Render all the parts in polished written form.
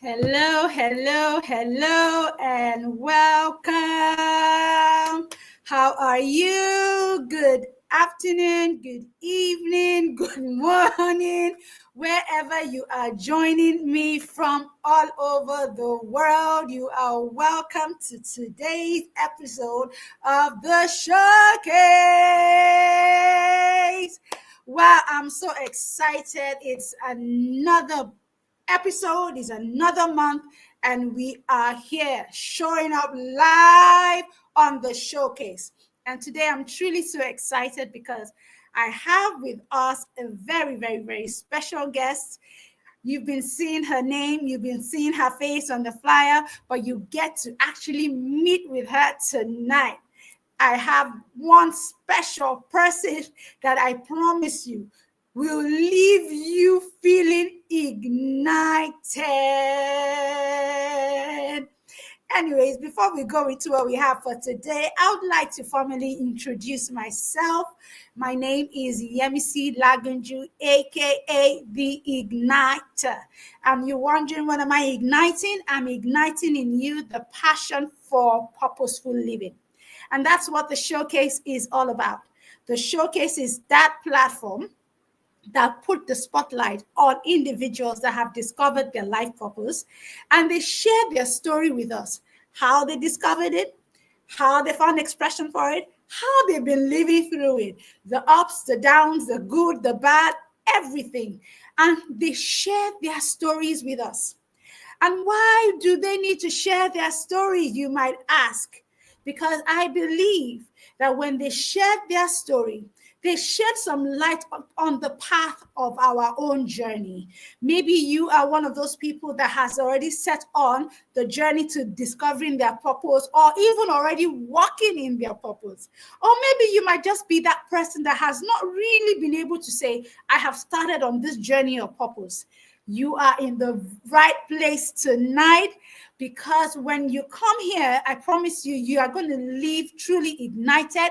Hello, hello, hello, and welcome. How are you? Good afternoon, good evening, good morning, wherever you are joining me from all over the world. You are welcome to today's episode of the Showcase. Wow, I'm so excited. It's another episode, is another month, and we are here showing up live on the Showcase. And today I'm truly so excited because I have with us a very, very, very special guest. You've been seeing her name, you've been seeing her face on the flyer, but you get to actually meet with her tonight. I have one special person that I promise you will leave you feeling ignited. Anyways, before we go into what we have for today, I would like to formally introduce myself. My name is Yemisi Lagunju, aka the Igniter. And you're wondering, what am I igniting? I'm igniting in you the passion for purposeful living. And that's what the Showcase is all about. The Showcase is that platform that put the spotlight on individuals that have discovered their life purpose, and they share their story with us, how they discovered it, how they found expression for it, how they've been living through it, the ups, the downs, the good, the bad, everything. And they share their stories with us. And why do they need to share their stories, you might ask? Because I believe that when they shared their story, they shed some light on the path of our own journey. Maybe you are one of those people that has already set on the journey to discovering their purpose, or even already walking in their purpose. Or maybe you might just be that person that has not really been able to say, I have started on this journey of purpose. You are in the right place tonight, because when you come here, I promise you, you are going to leave truly ignited,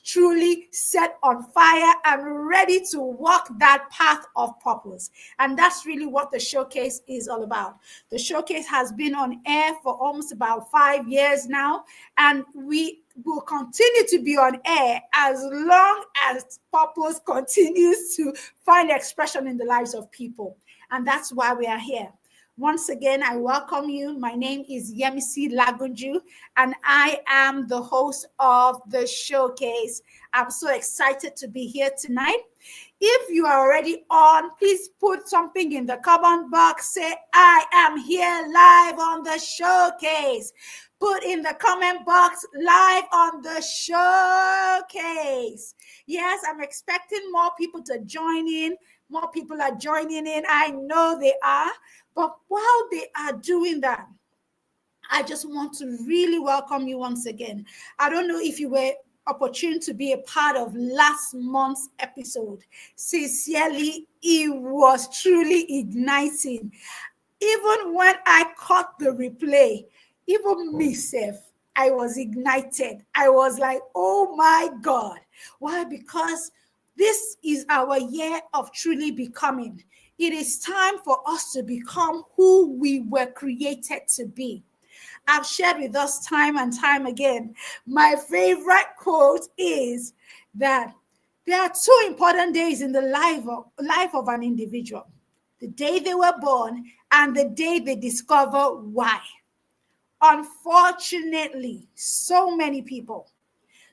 truly set on fire, and ready to walk that path of purpose. And that's really what the Showcase is all about. The Showcase has been on air for almost about 5 years now, and we will continue to be on air as long as purpose continues to find expression in the lives of people. And that's why we are here. Once again, I welcome you. My name is Yemisi Lagunju, and I am the host of the Showcase. I'm so excited to be here tonight. If you are already on, please put something in the comment box. Say, I am here live on the Showcase. Put in the comment box, live on the Showcase. Yes, I'm expecting more people to join in. More people are joining in. I know they are. But while they are doing that, I just want to really welcome you once again. I don't know if you were opportune to be a part of last month's episode. Sincerely, it was truly igniting. Even when I caught the replay, even myself, I was ignited. I was like, oh my God. Why? Because this is our year of truly becoming. It is time for us to become who we were created to be. I've shared with us time and time again. My favorite quote is that there are two important days in the life of an individual: the day they were born and the day they discover why. Unfortunately, so many people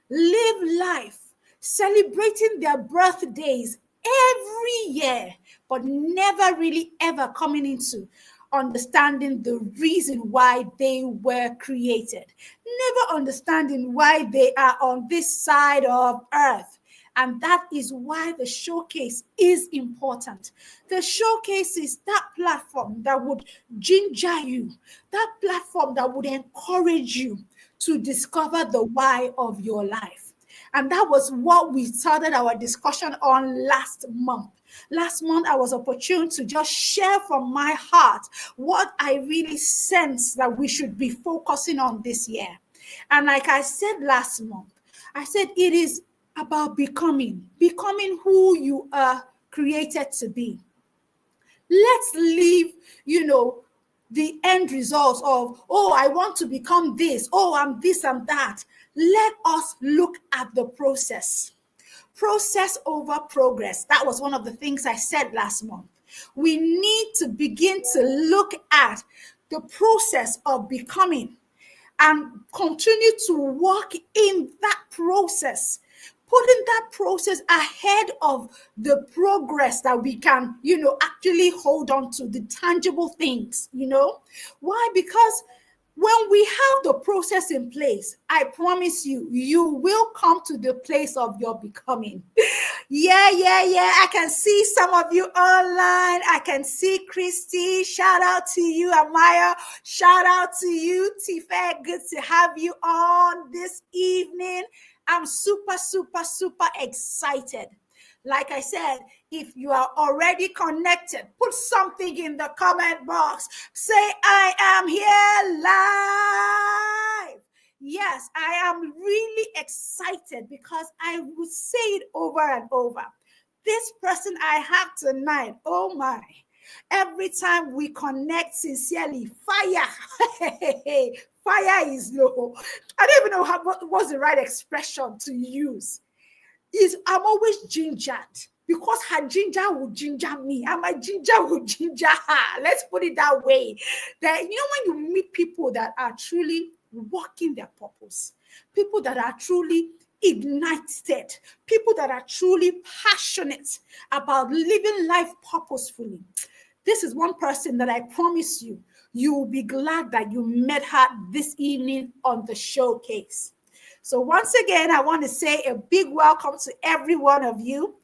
live life celebrating their birthdays every year, but never really ever coming into understanding the reason why they were created, never understanding why they are on this side of earth. And that is why the Showcase is important. The Showcase is that platform that would ginger you, that platform that would encourage you to discover the why of your life. And that was what we started our discussion on last month. Last month, I was opportune to just share from my heart what I really sense that we should be focusing on this year. And like I said last month, I said it is about becoming who you are created to be. Let's leave, the end results of, oh, I want to become this, oh, I'm this, I'm that. Let us look at the process. Process over progress. That was one of the things I said last month. We need to begin to look at the process of becoming and continue to walk in that process, putting that process ahead of the progress that we can, actually hold on to, the tangible things. Why? Because when we have the process in place, I promise you, you will come to the place of your becoming. Yeah. I can see some of you online. I can see Christy. Shout out to you, Amaya. Shout out to you, Tife. Good to have you on this evening. I'm super, super, super excited. Like I said, if you are already connected, put something in the comment box. Say, I am here live. Yes, I am really excited because I will say it over and over. This person I have tonight, oh my. Every time we connect sincerely, fire. Fire is low. I don't even know what's the right expression to use. I'm always gingered because her ginger will ginger me and my ginger will ginger her. Let's put it that way. That, when you meet people that are truly walking their purpose, people that are truly ignited, people that are truly passionate about living life purposefully. This is one person that I promise you, you will be glad that you met her this evening on the showcase. So once again, I want to say a big welcome to every one of you.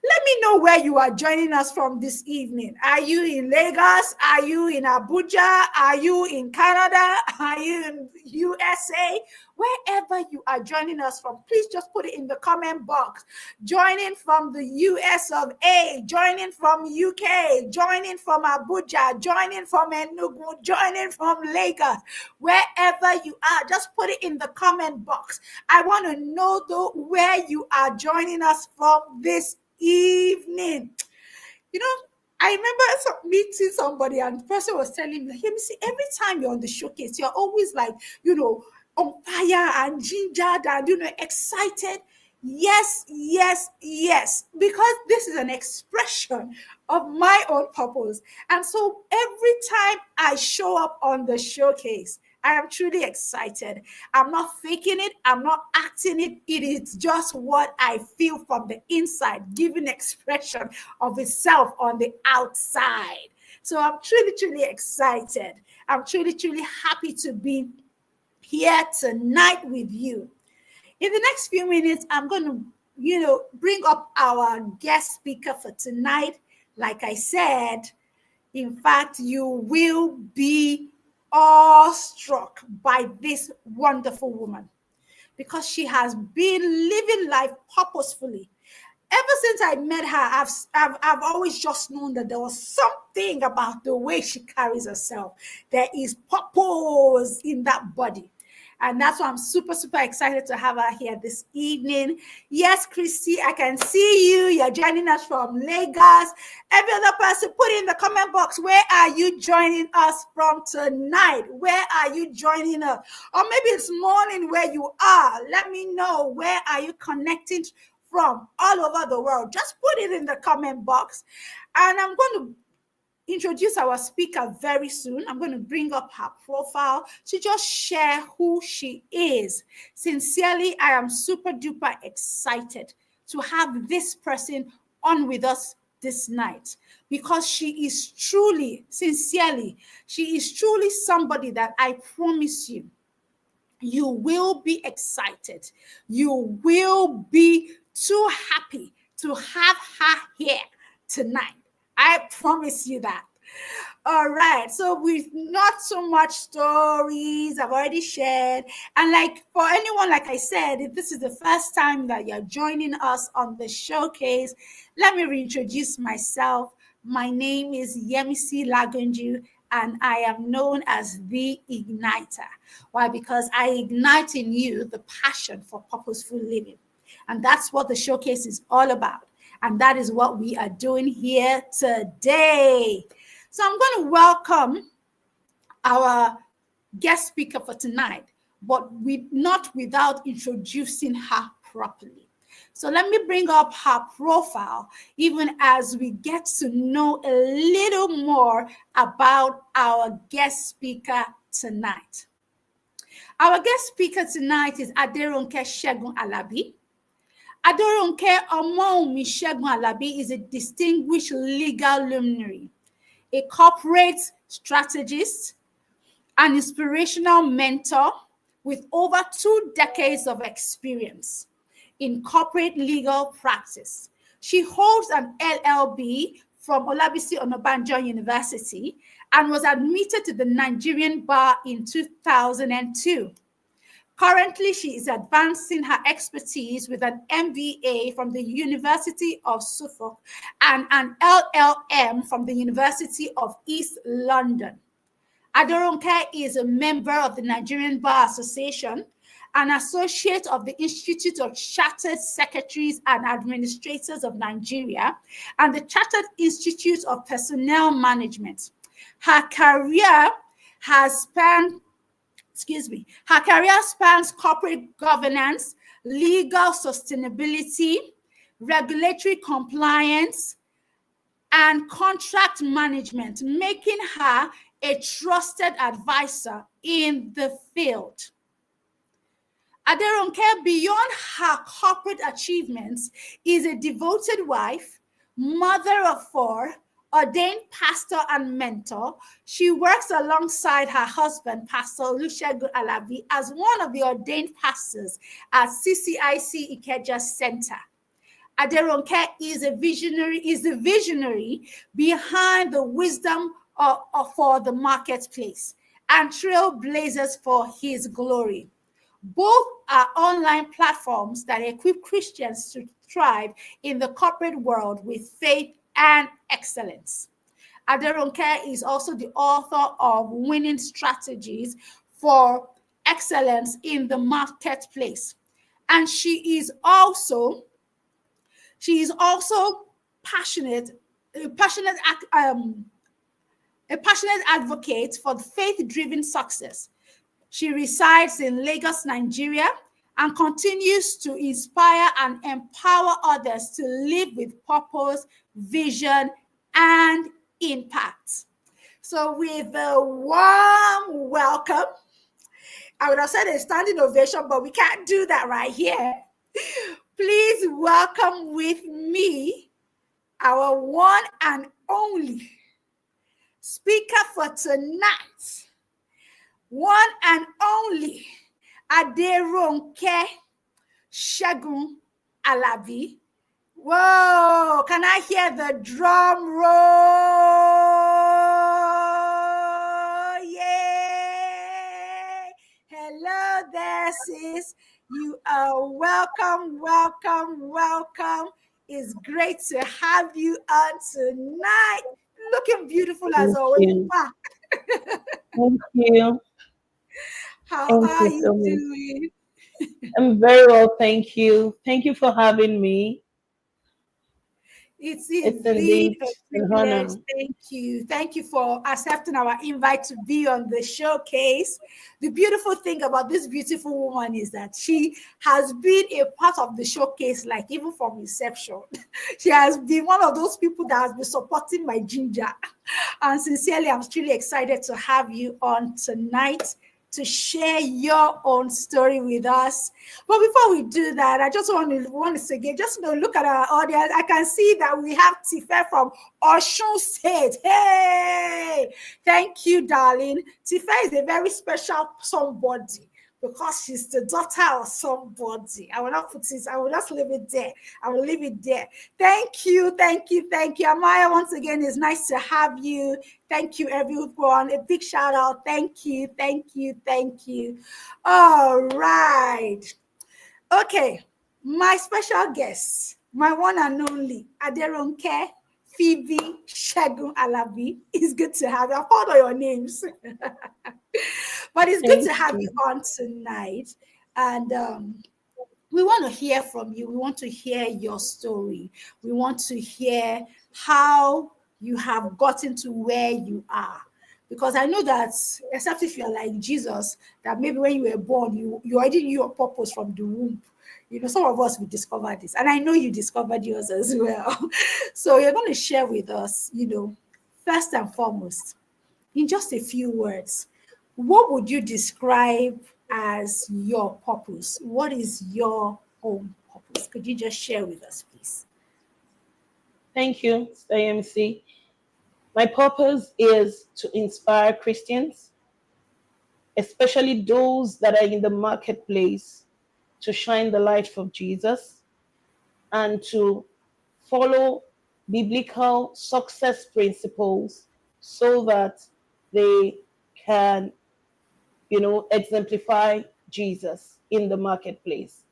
Let me know where you are joining us from this evening. Are you in Lagos? Are you in Abuja? Are you in Canada? Are you in USA? Wherever you are joining us from, please just put it in the comment box. Joining from the US of A, joining from UK, joining from Abuja, joining from Enugu, joining from Lagos. Wherever you are, just put it in the comment box. I want to know though where you are joining us from this evening. I remember meeting somebody and the person was telling me, hey, see, every time you're on the showcase, you're always like, on fire and gingered and, excited. Yes, because this is an expression of my own purpose. And so every time I show up on the showcase, I am truly excited. I'm not faking it. I'm not acting it. It is just what I feel from the inside, giving expression of itself on the outside. So I'm truly, truly excited. I'm truly, truly happy to be here tonight with you. In the next few minutes, I'm going to, bring up our guest speaker for tonight. Like I said, in fact, you will be awestruck by this wonderful woman because she has been living life purposefully. Ever since I met her, I've always just known that there was something about the way she carries herself. There is purpose in that body. And that's why I'm super, super excited to have her here this evening. Yes, Christy, I can see you. You're joining us from Lagos. Every other person, put in the comment box, where are you joining us from tonight? Where are you joining us? Or maybe it's morning where you are. Let me know, where are you connecting from all over the world? Just put it in the comment box. And I'm going to introduce our speaker very soon. I'm going to bring up her profile to just share who she is. Sincerely, I am super duper excited to have this person on with us this night because she is truly, sincerely, she is truly somebody that I promise you will be excited. You will be too happy to have her here tonight. I promise you that. All right. So with not so much stories I've already shared. And like for anyone, like I said, if this is the first time that you're joining us on the showcase, let me reintroduce myself. My name is Yemisi Lagunju, and I am known as the Igniter. Why? Because I ignite in you the passion for purposeful living. And that's what the showcase is all about. And that is what we are doing here today. So I'm going to welcome our guest speaker for tonight, but not without introducing her properly. So let me bring up her profile, even as we get to know a little more about our guest speaker tonight. Our guest speaker tonight is Aderonke Segun-Alabi. Aderonke Omounmi Segun-Alabi is a distinguished legal luminary, a corporate strategist, an inspirational mentor with over 2 decades of experience in corporate legal practice. She holds an LLB from Olabisi Onabanjo University and was admitted to the Nigerian bar in 2002. Currently, she is advancing her expertise with an MBA from the University of Suffolk and an LLM from the University of East London. Aderonke is a member of the Nigerian Bar Association, an associate of the Institute of Chartered Secretaries and Administrators of Nigeria, and the Chartered Institute of Personnel Management. Her career spans corporate governance, legal sustainability, regulatory compliance, and contract management, making her a trusted advisor in the field. Aderonke, beyond her corporate achievements, is a devoted wife, mother of 4, ordained pastor and mentor. She works alongside her husband, Pastor Segun-Alabi, as one of the ordained pastors at CCIC Ikeja Center. Aderonke is the visionary behind the wisdom for the marketplace and trailblazers for his glory. Both are online platforms that equip Christians to thrive in the corporate world with faith and excellence. Aderonke is also the author of Winning Strategies for Excellence in the Marketplace. And she is also passionate advocate for faith-driven success. She resides in Lagos, Nigeria, and continues to inspire and empower others to live with purpose, vision, and impact. So with a warm welcome, I would have said a standing ovation, but we can't do that right here. Please welcome with me our one and only speaker for tonight, one and only Aderonke Segun-Alabi. Whoa, can I hear the drum roll? Yay! Hello there, sis. You are welcome. It's great to have you on tonight. Looking beautiful as always. Thank you. How are you doing? I'm very well, thank you. Thank you for having me. It's indeed a an privilege. honor. Thank you. Thank you for accepting our invite to be on the showcase. The beautiful thing about this beautiful woman is that she has been a part of the showcase, like even from inception. She has been one of those people that has been supporting my ginger. And sincerely, I'm really excited to have you on tonight to share your own story with us. But before we do that, I just want to again, just look at our audience. I can see that we have Tife from Osun State. Hey, thank you, darling. Tife is a very special somebody because she's the daughter of somebody. I will not put this, I will just leave it there. Thank you. Amaya, once again, it's nice to have you. Thank you, everyone. A big shout out. Thank you. All right. Okay. My special guest, my one and only, Aderonke Phoebe Segun-Alabi. It's good to have you. I've called all your names. But it's good to have you on tonight. And we want to hear from you. We want to hear your story. We want to hear how you have gotten to where you are. Because I know that, except if you're like Jesus, that maybe when you were born, you already knew your purpose from the womb. Some of us, we discovered this, and I know you discovered yours as well. So you're going to share with us, first and foremost, in just a few words, what would you describe as your purpose? What is your own purpose? Could you just share with us, please? Thank you, AMC. My purpose is to inspire Christians, especially those that are in the marketplace, to shine the light of Jesus and to follow biblical success principles so that they can, exemplify Jesus in the marketplace.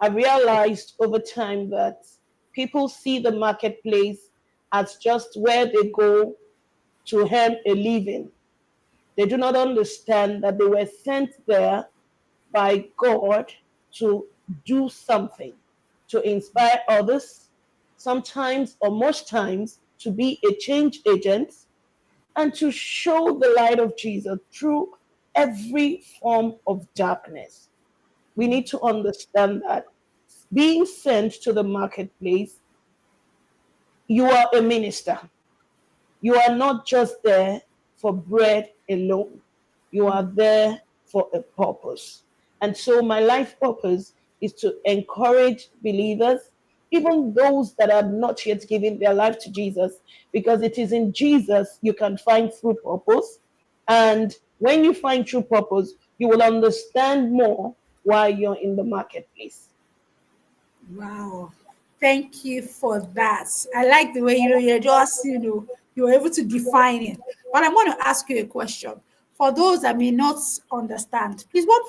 I realized over time that people see the marketplace as just where they go to earn a living. They do not understand that they were sent there by God to do something, to inspire others, sometimes or most times to be a change agent, and to show the light of Jesus through every form of darkness. We need to understand that being sent to the marketplace, you are a minister. You are not just there for bread alone. You are there for a purpose. And so my life purpose is to encourage believers, even those that are not yet giving their life to Jesus, because it is in Jesus you can find true purpose. And when you find true purpose, you will understand more why you're in the marketplace. Wow. Thank you for that. I like the way you're just, you were able to define it. But I'm going to ask you a question. For those that may not understand, please, what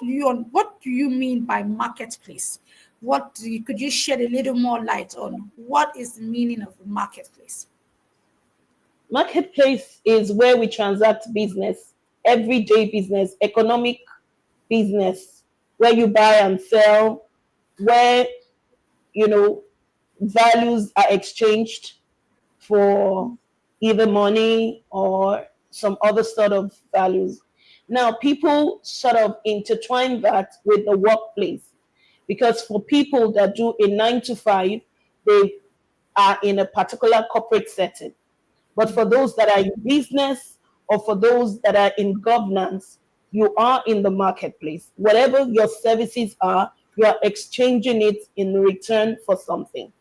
do you mean by marketplace? Could you shed a little more light on what is the meaning of marketplace? Marketplace is where we transact business, everyday business, economic business, where you buy and sell, where, you know, values are exchanged for either money or some other sort of values. Now, people sort of intertwine that with the workplace because for people that do a 9 to 5, they are in a particular corporate setting. But for those that are in business or for those that are in governance, you are in the marketplace. Whatever your services are, you are exchanging it in return for something.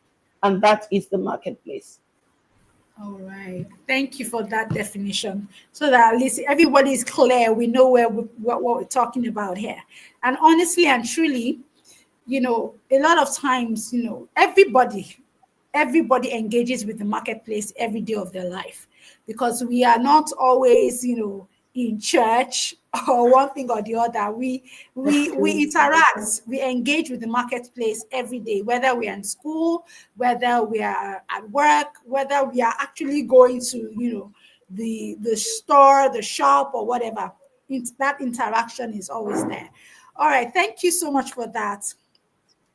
And that is the marketplace. All right. Thank you for that definition. So that at least everybody is clear. We know what we're talking about here. And honestly and truly, a lot of times, everybody engages with the marketplace every day of their life because we are not always, in church or one thing or the other. We interact, we engage with the marketplace every day, whether we are in school, whether we are at work, whether we are actually going to, the store, the shop, or whatever. That interaction is always there. All right, thank you so much for that.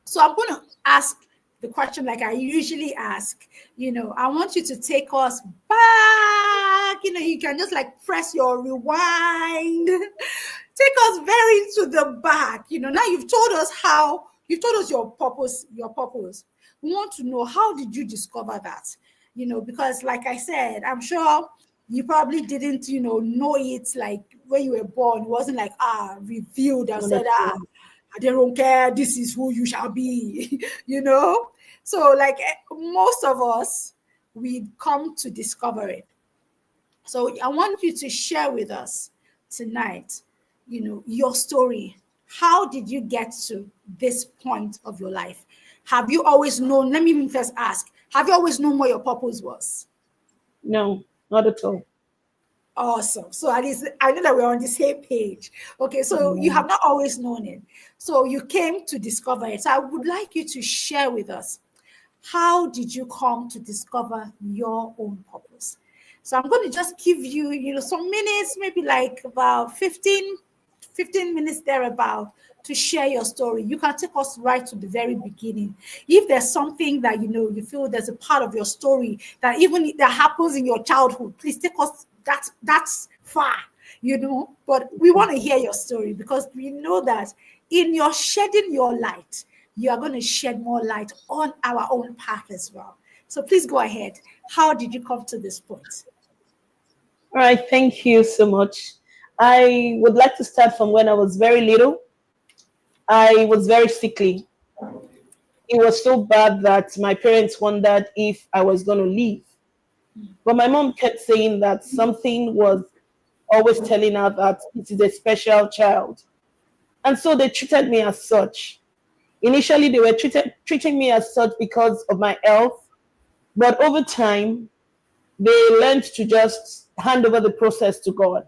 So I'm going to ask the question like I usually ask. I want you to take us back. You can just like press your rewind. Take us very to the back. Now you've told us your purpose, We want to know, how did you discover that? Because like I said, I'm sure you probably didn't, know it like when you were born. It wasn't like revealed and said, Aderonke, this is who you shall be, So, like most of us, we come to discover it. So, I want you to share with us tonight, your story. How did you get to this point of your life? Have you always known? Let me even first ask, have you always known what your purpose was? No, not at all. Awesome. So at least I know that we're on the same page. Okay, so you Yeah. have not always known it. So you came to discover it. So I would like you to share with us, how did you come to discover your own purpose? So I'm going to just give you, some minutes, maybe like about 15 minutes thereabout, to share your story. You can take us right to the very beginning. If there's something that you feel there's a part of your story that even that happens in your childhood, please take us. That's far, but we want to hear your story because we know that in your shedding your light, you are going to shed more light on our own path as well. So please go ahead. How did you come to this point? All right, thank you so much. I would like to start from when I was very little. I was very sickly. It was so bad that my parents wondered if I was going to leave. But my mom kept saying that something was always telling her that it is a special child. And so they treated me as such. Initially, they were treating me as such because of my health. But over time, they learned to just hand over the process to God.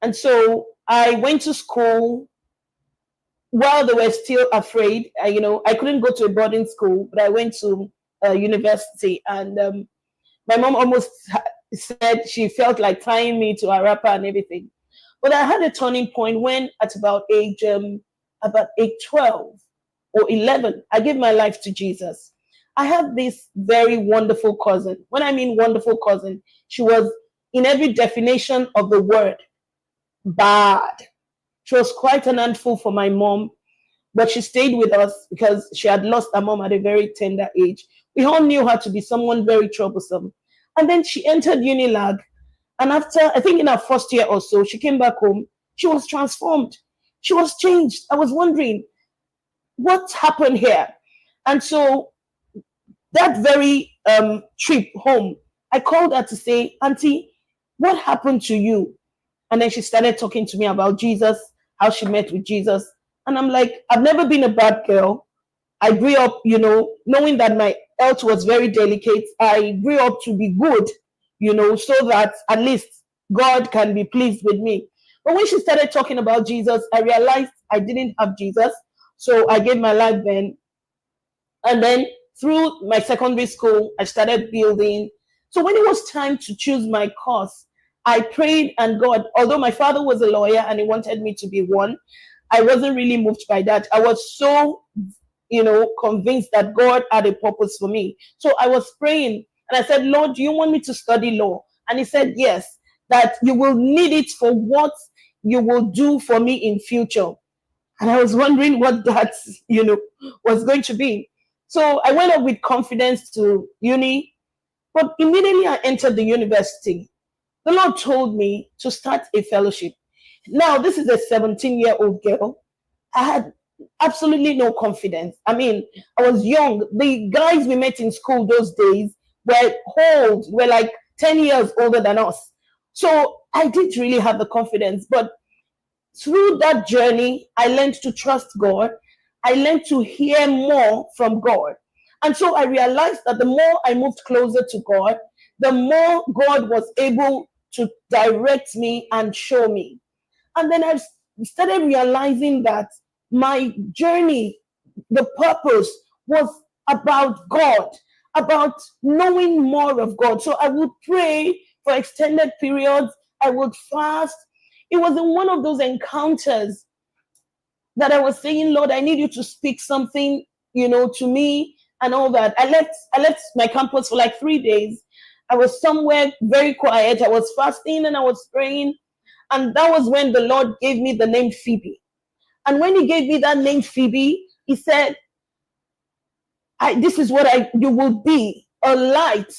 And so I went to school while they were still afraid. I couldn't go to a boarding school, but I went to university. And my mom almost said she felt like tying me to a wrapper and everything. But I had a turning point when at about age 12 or 11, I gave my life to Jesus. I have this very wonderful cousin. When I mean wonderful cousin, she was in every definition of the word bad. She was quite an handful for my mom, but she stayed with us because she had lost her mom at a very tender age. We all knew her to be someone very troublesome. And then she entered Unilag. And after, I think in her first year or so, she came back home. She was transformed. She was changed. I was wondering, what happened here? And so that very trip home, I called her to say, Auntie, what happened to you? And then she started talking to me about Jesus, how she met with Jesus. And I'm like, I've never been a bad girl. I grew up, knowing that my health was very delicate. I grew up to be good, so that at least God can be pleased with me. But when she started talking about Jesus, I realized I didn't have Jesus. So I gave my life then. And then through my secondary school, I started building. So when it was time to choose my course, I prayed and God, although my father was a lawyer and he wanted me to be one, I wasn't really moved by that. I was so, convinced that God had a purpose for me. So I was praying and I said, Lord, do you want me to study law? And he said, yes, that you will need it for what you will do for me in future. And I was wondering what that, was going to be. So I went up with confidence to uni, but immediately I entered the university. The Lord told me to start a fellowship. Now, this is a 17-year-old girl. I had absolutely no confidence. I mean, I was young. The guys we met in school those days were like 10 years older than us. So I didn't really have the confidence. But through that journey, I learned to trust God. I learned to hear more from God. And so I realized that the more I moved closer to God, the more God was able to direct me and show me. And then I started realizing that my journey, the purpose was about God, about knowing more of God. So I would pray for extended periods. I would fast. It was in one of those encounters that I was saying, Lord, I need you to speak something, to me and all that. I left my campus for like 3 days. I was somewhere very quiet. I was fasting and I was praying. And that was when the Lord gave me the name Phoebe. And when he gave me that name Phoebe, he said, this is what you will be, a light,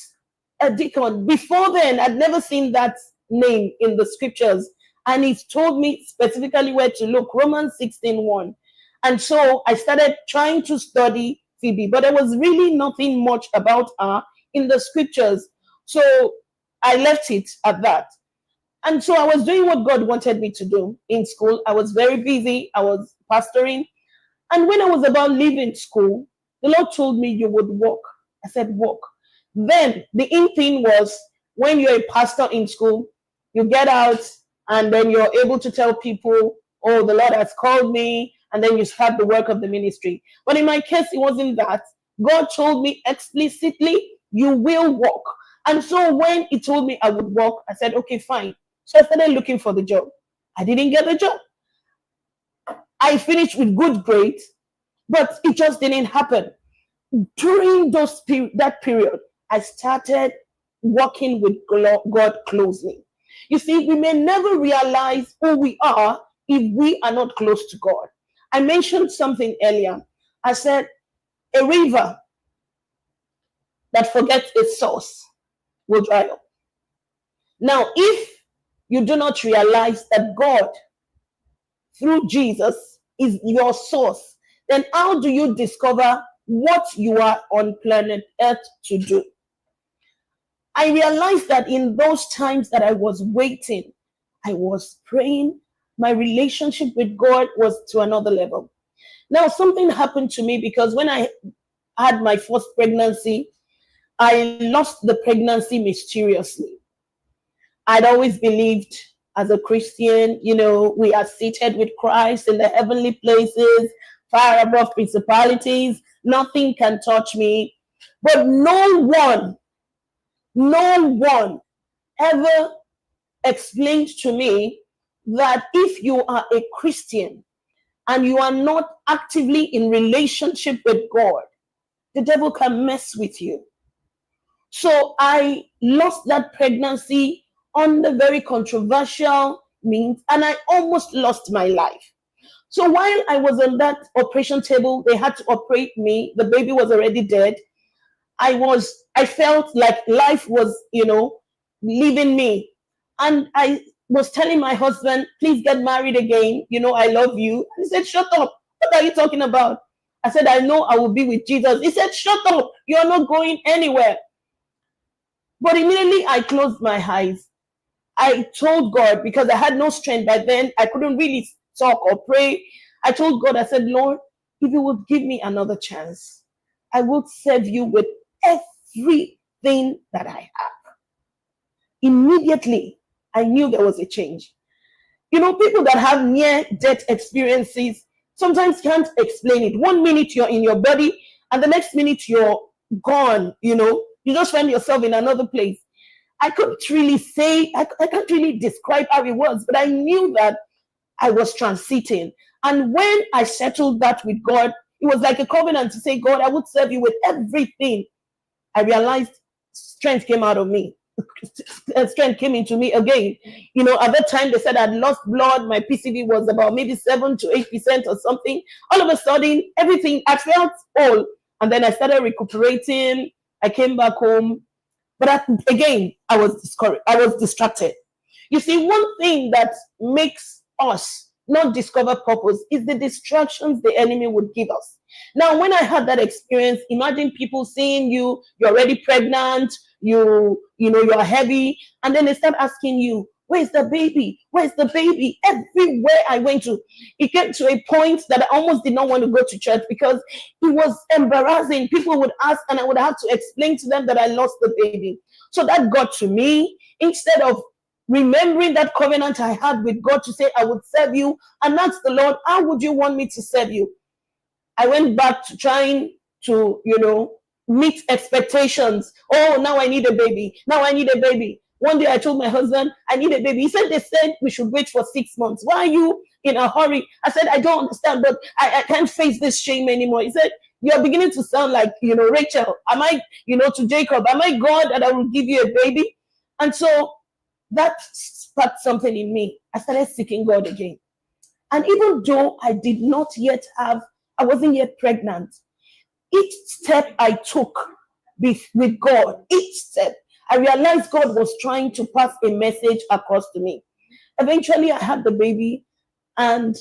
a deacon. Before then, I'd never seen that name in the scriptures. And he told me specifically where to look, Romans 16:1. And so I started trying to study Phoebe, but there was really nothing much about her in the scriptures. So I left it at that. And so I was doing what God wanted me to do in school. I was very busy. I was pastoring. And when I was about leaving school, the Lord told me you would walk. I said, walk. Then the in thing was when you're a pastor in school, you get out and then you're able to tell people, oh, the Lord has called me. And then you start the work of the ministry. But in my case, it wasn't that. God told me explicitly, you will walk. And so when he told me I would walk, I said, okay, fine. So I started looking for the job. I didn't get the job. I finished with good grades, but it just didn't happen. During that period, I started working with God closely. You see, we may never realize who we are if we are not close to God. I mentioned something earlier. I said, a river that forgets its source will dry up. Now, if you do not realize that God, through Jesus, is your source, then how do you discover what you are on planet Earth to do? I realized that in those times that I was waiting, I was praying. My relationship with God was to another level. Now, something happened to me because when I had my first pregnancy, I lost the pregnancy mysteriously. I'd always believed as a Christian, we are seated with Christ in the heavenly places, far above principalities. Nothing can touch me. But no one ever explained to me that if you are a Christian and you are not actively in relationship with God, the devil can mess with you. So I lost that pregnancy on the very controversial means, and I almost lost my life. So while I was on that operation table, they had to operate me. The baby was already dead. I felt like life was, leaving me. And I was telling my husband, please get married again. I love you. And he said, shut up. What are you talking about? I said, I know I will be with Jesus. He said, shut up. You're not going anywhere. But immediately I closed my eyes. I told God, because I had no strength by then, I couldn't really talk or pray. I told God, I said, Lord, if you would give me another chance, I would serve you with everything that I have. Immediately, I knew there was a change. People that have near-death experiences sometimes can't explain it. 1 minute you're in your body, and the next minute you're gone, you just find yourself in another place. I couldn't really say, I can't really describe how it was, but I knew that I was transiting. And when I settled that with God, it was like a covenant to say, God, I would serve you with everything. I realized strength came out of me. Strength came into me again. At that time, they said I'd lost blood. My PCV was about maybe 7 to 8% or something. All of a sudden, everything, I felt whole. And then I started recuperating. I came back home. But again, I was discouraged. I was distracted. You see, one thing that makes us not discover purpose is the distractions the enemy would give us. Now, when I had that experience, imagine people seeing you're already pregnant, you're heavy, and then they start asking you, where's the baby? Where's the baby? Everywhere I went to, it came to a point that I almost did not want to go to church because it was embarrassing. People would ask, and I would have to explain to them that I lost the baby. So that got to me. Instead of remembering that covenant I had with God to say, I would serve you, and ask the Lord, how would you want me to serve you? I went back to trying to, meet expectations. Oh, now I need a baby. Now I need a baby. One day I told my husband, I need a baby. He said, they said we should wait for 6 months. Why are you in a hurry? I said, I don't understand, but I can't face this shame anymore. He said, you're beginning to sound like, Rachel. Am I, to Jacob, am I God that I will give you a baby? And so that sparked something in me. I started seeking God again. And even though I wasn't yet pregnant, each step I took with God, each step, I realized God was trying to pass a message across to me. Eventually, I had the baby, and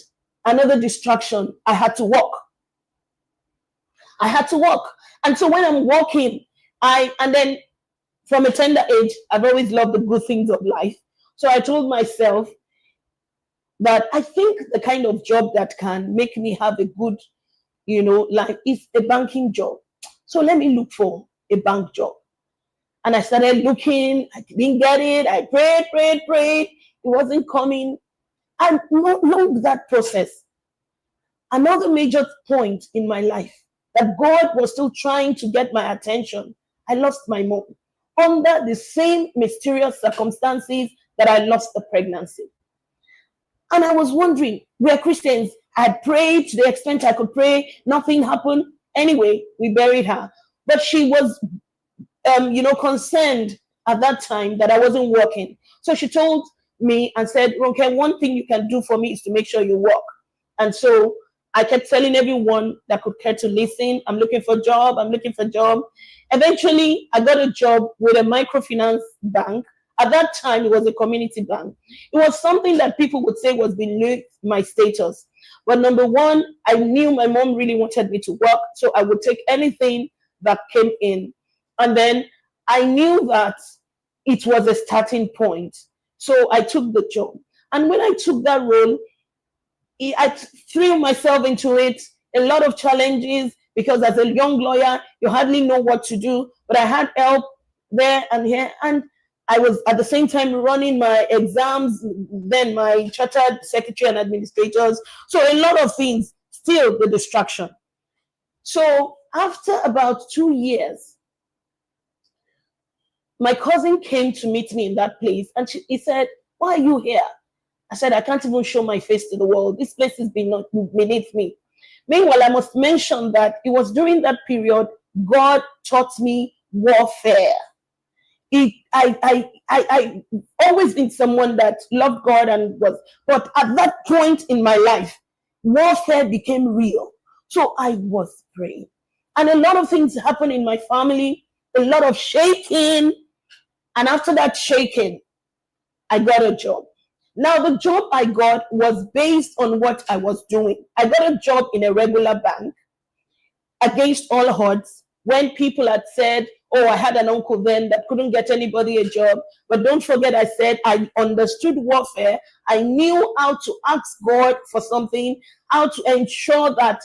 another distraction, I had to walk. And so when I'm walking, and then from a tender age, I've always loved the good things of life. So I told myself that I think the kind of job that can make me have a good, life is a banking job. So let me look for a bank job. And I started looking. I didn't get it. I prayed. It wasn't coming. And along that process, another major point in my life that God was still trying to get my attention, I lost my mom under the same mysterious circumstances that I lost the pregnancy. And I was wondering, we're Christians. I had prayed to the extent I could pray. Nothing happened. Anyway, we buried her. But she was, concerned at that time that I wasn't working. So she told me and said, okay, one thing you can do for me is to make sure you work. And so I kept telling everyone that could care to listen, I'm looking for a job, I'm looking for a job. Eventually, I got a job with a microfinance bank. At that time, it was a community bank. It was something that people would say was beneath my status. But number one, I knew my mom really wanted me to work, so I would take anything that came in. And then I knew that it was a starting point. So I took the job. And when I took that role, I threw myself into it. A lot of challenges because as a young lawyer, you hardly know what to do. But I had help there and here. And I was at the same time running my exams, then my chartered secretary and administrators. So a lot of things, still the distraction. So after about 2 years, my cousin came to meet me in that place and he said, why are you here? I said, I can't even show my face to the world. This place is beneath me. Meanwhile, I must mention that it was during that period God taught me warfare. I always been someone that loved God but at that point in my life, warfare became real. So I was praying. And a lot of things happened in my family, a lot of shaking. And after that shaking, I got a job. Now, the job I got was based on what I was doing. I got a job in a regular bank against all odds when people had said, oh, I had an uncle then that couldn't get anybody a job. But don't forget, I said I understood warfare. I knew how to ask God for something, how to ensure that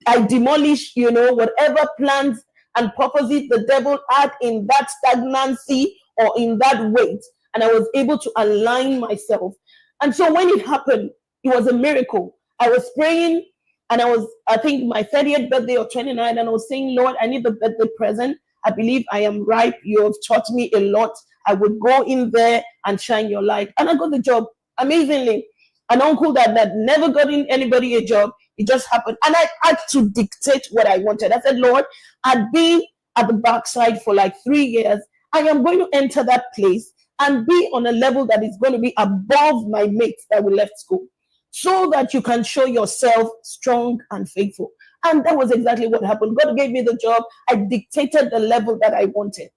I demolish, whatever plans and purposes the devil had in that stagnancy or in that weight. And I was able to align myself. And so when it happened, it was a miracle. I was praying and I think my 30th birthday or 29th, and I was saying, Lord, I need the birthday present. I believe I am ripe. You have taught me a lot. I would go in there and shine your light. And I got the job amazingly. An uncle that never got in anybody a job. It just happened. And I had to dictate what I wanted. I said, Lord, I'd been at the backside for like 3 years. I am going to enter that place and be on a level that is going to be above my mates that we left school, so that you can show yourself strong and faithful. And that was exactly what happened. God gave me the job. I dictated the level that I wanted.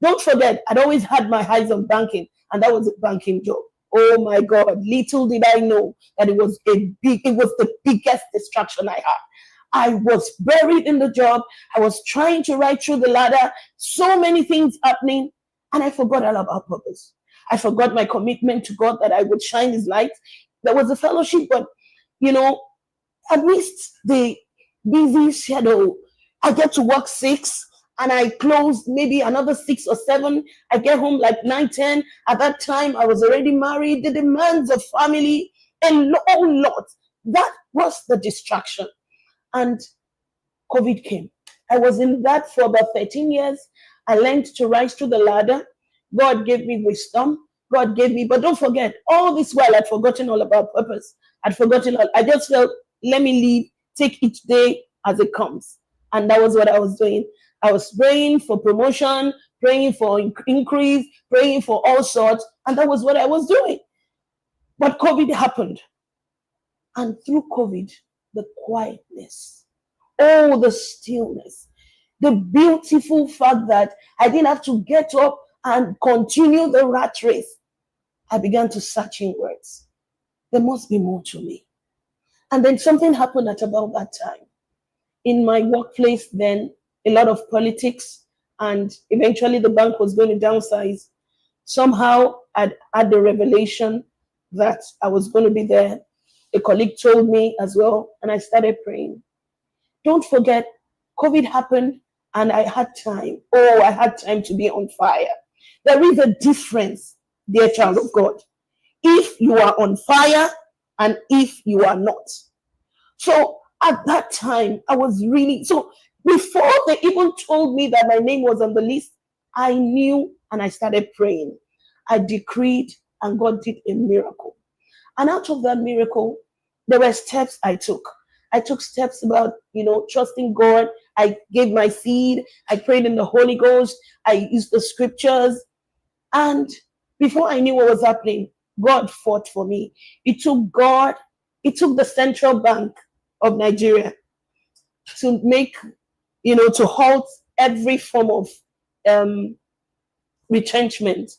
Don't forget, I'd always had my eyes on banking, and that was a banking job. Oh my God, little did I know that it was the biggest distraction I had. I was buried in the job. I was trying to ride through the ladder. So many things happening. And I forgot all about purpose. I forgot my commitment to God that I would shine his light. There was a fellowship, but, amidst the busy schedule, I get to work 6 and I close maybe another 6 or 7. I get home like 9, 10. At that time, I was already married. The demands of family, a whole lot. That was the distraction. And COVID came. I was in that for about 13 years. I learned to rise through the ladder. God gave me wisdom. God gave me, but don't forget, all this while I'd forgotten all about purpose. I just felt, let me live, take each day as it comes. And that was what I was doing. I was praying for promotion, praying for increase, praying for all sorts. And that was what I was doing. But COVID happened. And through COVID, the quietness, the stillness, the beautiful fact that I didn't have to get up and continue the rat race. I began to search in words. There must be more to me. And then something happened at about that time. In my workplace then, a lot of politics, and eventually the bank was going to downsize. Somehow I'd had the revelation that I was going to be there. A colleague told me as well, and I started praying. Don't forget, COVID happened and I had time. I had time to be on fire. There is a difference, dear child of God, if you are on fire and if you are not. So at that time, I was so before they even told me that my name was on the list, I knew and I started praying. I decreed and God did a miracle. And out of that miracle, there were steps I took. I took steps about, trusting God. I gave my seed. I prayed in the Holy Ghost. I used the scriptures. And before I knew what was happening, God fought for me. It took God, it took the Central Bank of Nigeria to make, to halt every form of um, retrenchment.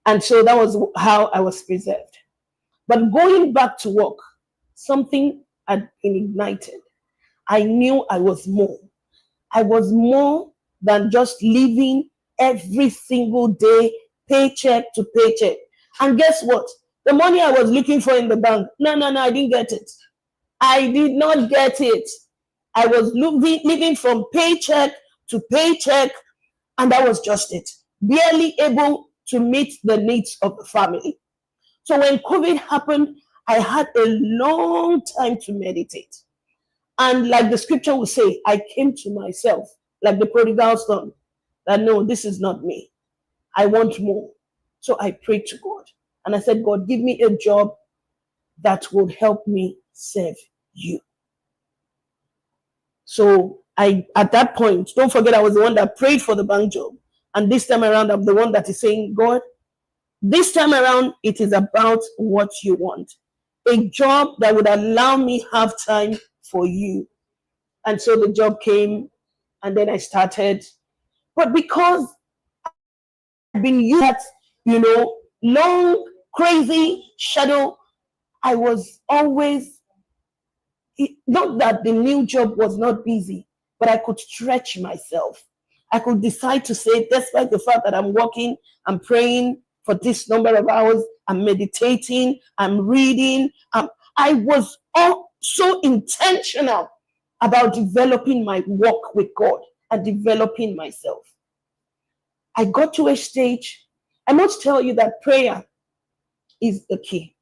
And so that was how I was preserved. But going back to work, something had been ignited. I knew I was more. I was more than just living every single day, paycheck to paycheck. And guess what? The money I was looking for in the bank, no, I didn't get it. I did not get it. I was living from paycheck to paycheck, and that was just it. Barely able to meet the needs of the family. So when COVID happened, I had a long time to meditate. And like the scripture will say, I came to myself, like the prodigal son, that no, this is not me. I want more. So I prayed to God. And I said, God, give me a job that would help me serve you. So at that point, don't forget, I was the one that prayed for the bank job. And this time around, I'm the one that is saying, God, this time around, it is about what you want. A job that would allow me have time for you. And so the job came, and then I started. But because I've been used that, long, crazy shadow, I was always, not that the new job was not busy, but I could stretch myself. I could decide to say, despite the fact that I'm working, I'm praying for this number of hours, I'm meditating, I'm reading. I was so intentional about developing my walk with God and developing myself. I got to a stage, I must tell you that prayer is the key.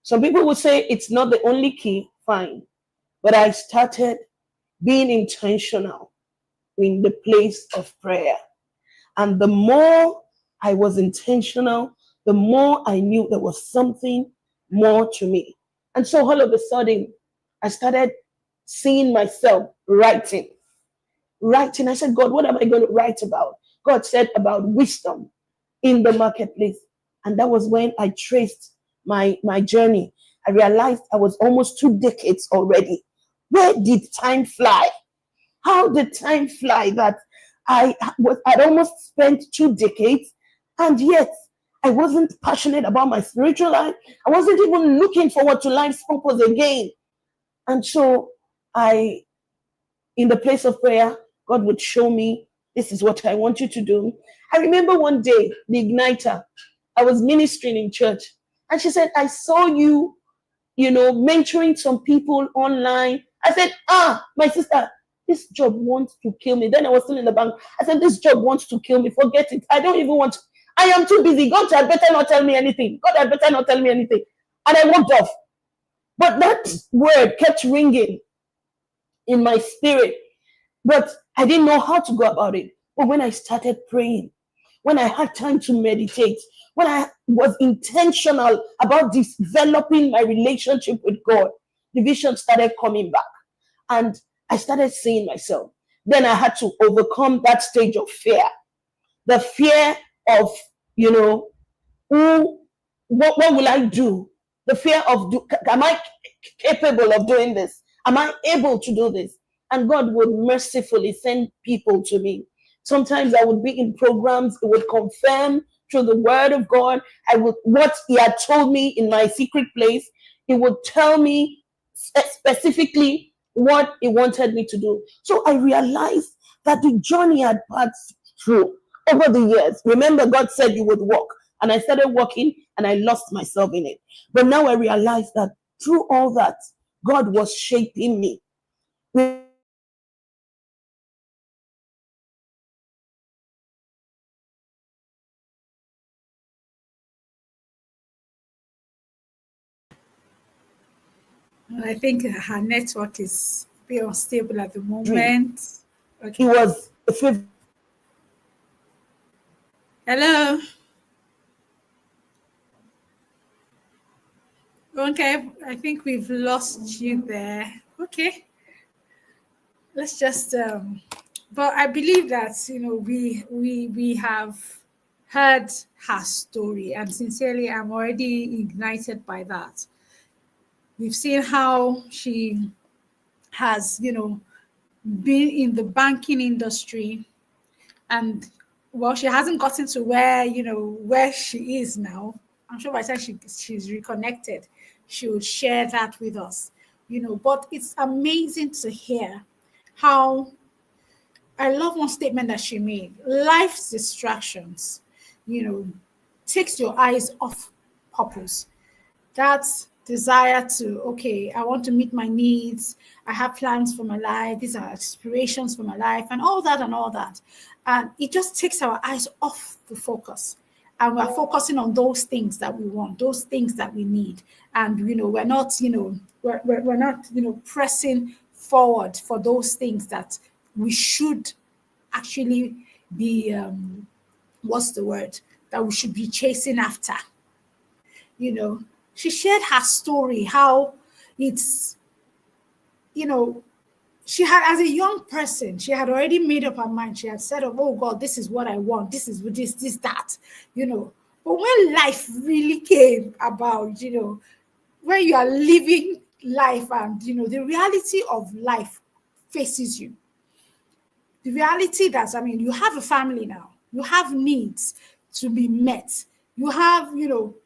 Some people will say it's not the only key, fine. But I started being intentional in the place of prayer. And the more I was intentional, the more I knew there was something more to me. And so all of a sudden, I started seeing myself writing. I said, God, what am I going to write about? God said about wisdom in the marketplace. And that was when I traced my journey. I realized I was almost 2 decades already. Where did time fly? How did time fly that I'd almost spent 2 decades, and yet I wasn't passionate about my spiritual life. I wasn't even looking forward to life's purpose again. And so in the place of prayer, God would show me, this is what I want you to do. I remember one day, the igniter, I was ministering in church, and she said, I saw you, mentoring some people online. I said, my sister, this job wants to kill me. Then I was still in the bank. I said, this job wants to kill me. Forget it. I don't even want to. I am too busy. God had better not tell me anything. God had better not tell me anything. And I walked off. But that word kept ringing in my spirit. But I didn't know how to go about it. But when I started praying, when I had time to meditate, when I was intentional about developing my relationship with God, the vision started coming back. And I started seeing myself. Then I had to overcome that stage of fear. The fear of, what will I do? The fear of, am I capable of doing this? Am I able to do this? And God would mercifully send people to me. Sometimes I would be in programs, it would confirm through the word of God. What He had told me in my secret place, He would tell me specifically what He wanted me to do. So I realized that the journey I had passed through over the years. Remember, God said you would walk, and I started walking, and I lost myself in it. But now I realize that through all that, God was shaping me. I think her network is a bit unstable at the moment. He was a favorite. Hello. Okay, I think we've lost you there. Okay, let's just. But I believe that we have heard her story, and sincerely, I'm already ignited by that. We've seen how she has, been in the banking industry, and well, she hasn't gotten to where where she is now. I'm sure by the time she's reconnected, she would share that with us. But it's amazing to hear how I love one statement that she made. Life's distractions, you know, takes your eyes off purpose. That desire to, okay, I want to meet my needs. I have plans for my life. These are aspirations for my life, and all that and all that. And it just takes our eyes off the focus. And we're focusing on those things that we want, those things that we need. And, we're not, we're not, pressing forward for those things that we should actually be, what's the word, that we should be chasing after. you know she shared her story, how it's, you know she had, as a young person, she had already made up her mind. She had said, oh God, this is what I want, this is this that, but when life really came about, when you are living life, and the reality of life faces you, the reality that, I mean, you have a family now, you have needs to be met, you have,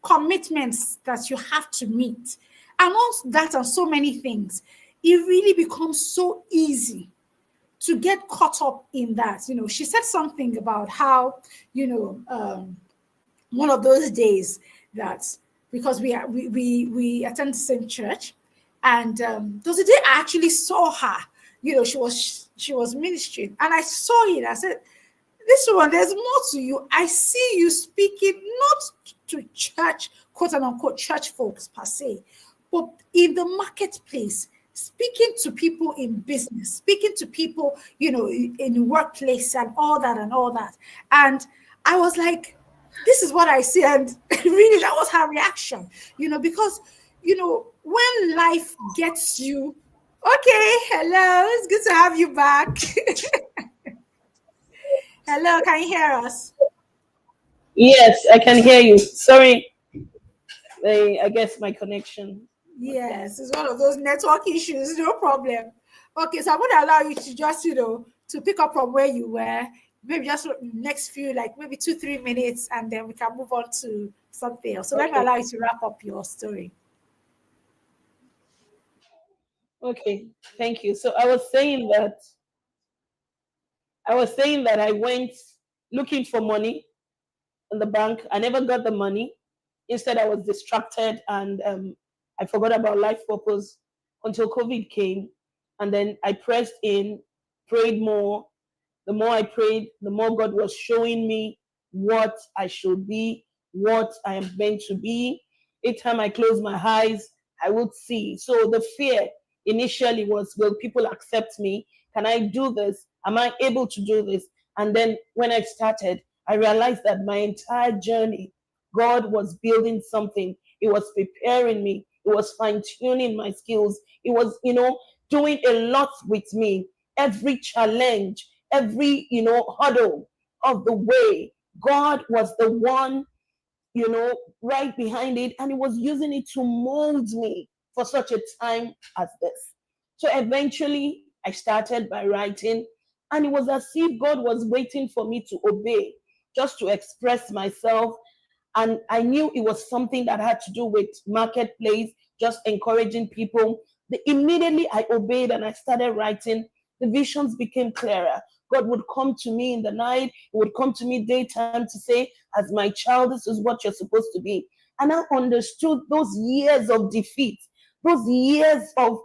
commitments that you have to meet, and all that, and so many things, it really becomes so easy to get caught up in that. She said something about how, one of those days that, because we attend the same church, and there was a day I actually saw her. She was ministering, and I saw it. I said, "This one, there's more to you. I see you speaking not to church, quote and unquote, church folks per se, but in the marketplace." Speaking to people in business, speaking to people, in workplace, and all that and all that. And I was like, this is what I see. And really, that was her reaction, because, when life gets you, okay, hello, it's good to have you back. Hello, can you hear us? Yes, I can hear you. Sorry, I guess my connection was bad. Yes, it's one of those network issues, no problem. Okay, so I'm going to allow you to just, to pick up from where you were, maybe just next few, like maybe 2-3 minutes, and then we can move on to something else. So let me Okay, allow you to wrap up your story. okay, thank you. So I was saying that I went looking for money in the bank. I never got the money. Instead, I was distracted, and I forgot about life purpose until COVID came. And then I pressed in, prayed more. The more I prayed, the more God was showing me what I should be, what I am meant to be. Each time I closed my eyes, I would see. So the fear initially was, will people accept me? Can I do this? Am I able to do this? And then when I started, I realized that my entire journey, God was building something. It was preparing me. It was fine tuning my skills. It was, doing a lot with me. Every challenge, every, hurdle of the way, God was the one, right behind it, and He was using it to mold me for such a time as this. So eventually, I started by writing, and it was as if God was waiting for me to obey, just to express myself. And I knew it was something that had to do with marketplace, just encouraging people. Immediately I obeyed and I started writing. The visions became clearer. God would come to me in the night. He would come to me daytime to say, as my child, this is what you're supposed to be. And I understood those years of defeat, those years of,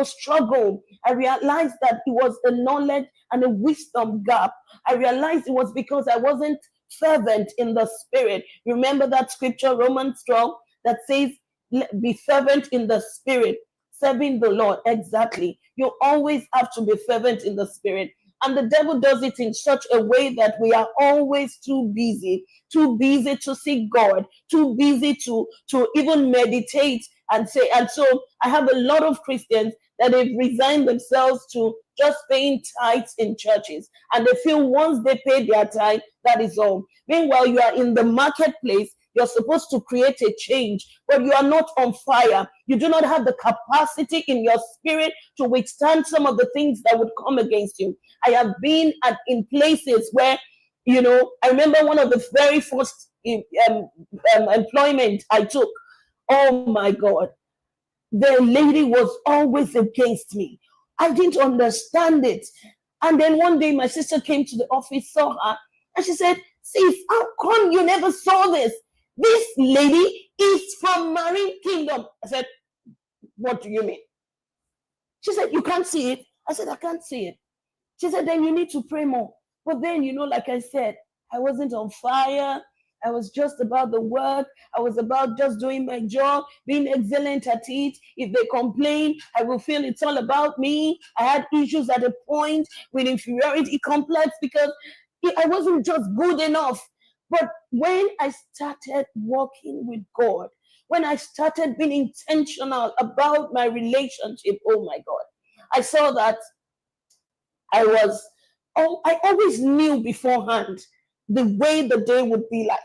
struggle. I realized that it was a knowledge and a wisdom gap. I realized it was because I wasn't fervent in the spirit. Remember that scripture, Romans 12, that says, be fervent in the spirit, serving the Lord. Exactly. You always have to be fervent in the spirit. And the devil does it in such a way that we are always too busy to seek God, too busy to even meditate and say. And so I have a lot of Christians that they've resigned themselves to just paying tithes in churches, and they feel once they pay their tithe, that is all. Meanwhile, you are in the marketplace. You're supposed to create a change, but you are not on fire. You do not have the capacity in your spirit to withstand some of the things that would come against you. I have been in places where, I remember one of the very first employment I took. Oh my God. The lady was always against me. I didn't understand it. And then one day my sister came to the office, saw her, and she said, "Sis, how come you never saw this? This lady is from Marine Kingdom." I said, "What do you mean?" She said, "You can't see it." I said, "I can't see it." She said, "Then you need to pray more." But then, like I said, I wasn't on fire. I was just about the work. I was about just doing my job, being excellent at it. If they complain, I will feel it's all about me. I had issues at a point with inferiority complex because I wasn't just good enough. But when I started walking with God, when I started being intentional about my relationship, oh my God, I saw that I always knew beforehand the way the day would be like.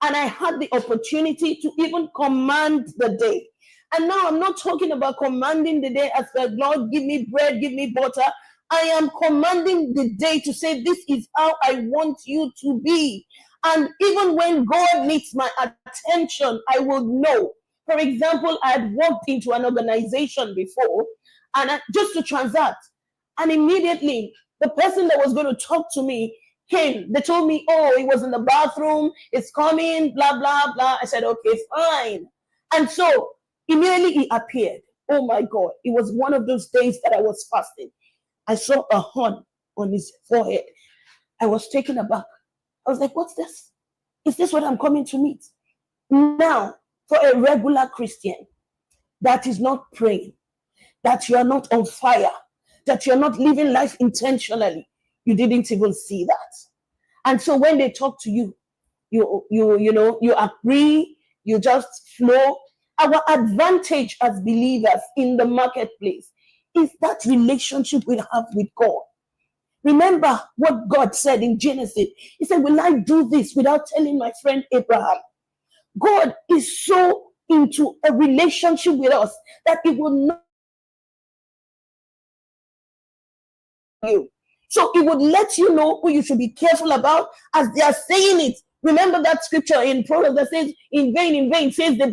And I had the opportunity to even command the day. And now I'm not talking about commanding the day as the Lord, give me bread, give me butter. I am commanding the day to say, this is how I want you to be. And even when God needs my attention, I will know. For example, I had walked into an organization before and just to transact. And immediately, the person that was going to talk to me came. They told me, "Oh, it was in the bathroom. It's coming, blah, blah, blah." I said, "Okay, fine." And so immediately he appeared. Oh my God. It was one of those days that I was fasting. I saw a horn on his forehead. I was taken aback. I was like, "What's this? Is this what I'm coming to meet?" Now, for a regular Christian that is not praying, that you are not on fire, that you're not living life intentionally, you didn't even see that. And so when they talk to you, you agree, you just flow. Our advantage as believers in the marketplace is that relationship we have with God. Remember what God said in Genesis. He said, "Will I do this without telling my friend Abraham?" God is so into a relationship with us that it will not you. So it would let you know who you should be careful about as they are saying it. Remember that scripture in Proverbs that says, in vain, says the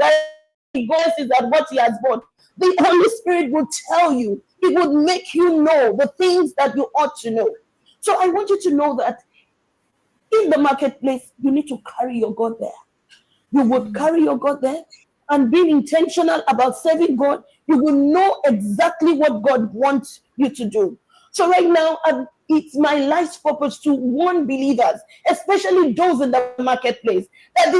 voices at what he has bought. The Holy Spirit will tell you, it would make you know the things that you ought to know. So I want you to know that in the marketplace, you need to carry your God there. You would carry your God there and being intentional about serving God. You will know exactly what God wants you to do. So right now, it's my life's purpose to warn believers, especially those in the marketplace, that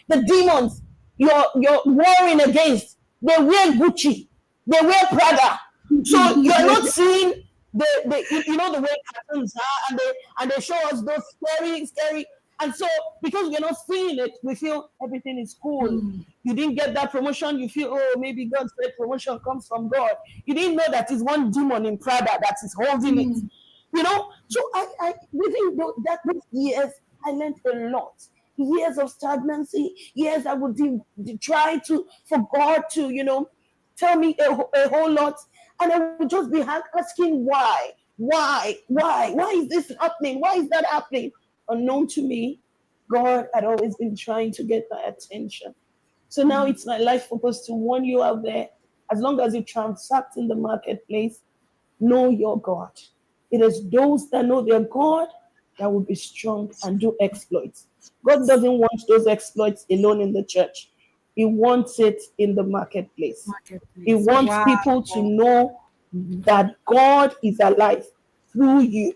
the demons you're warring against, they wear Gucci, they wear Prada. So you're not seeing the way cartoons are, and they show us those scary. And so because we're not seeing it, we feel everything is cool. You didn't get that promotion, you feel, oh, maybe God said promotion comes from God. You didn't know that is one demon in Prada that is holding it. So I within those years, I learned a lot. Years of stagnancy, years I would try for God to, tell me a whole lot. And I would just be asking why is this happening? Why is that happening? Unknown to me, God had always been trying to get my attention. So now it's my life purpose to warn you out there, as long as you transact in the marketplace, know your God. It is those that know their God that will be strong and do exploits. God doesn't want those exploits alone in the church. He wants it in the marketplace. He wants Wow. people to know that God is alive through you.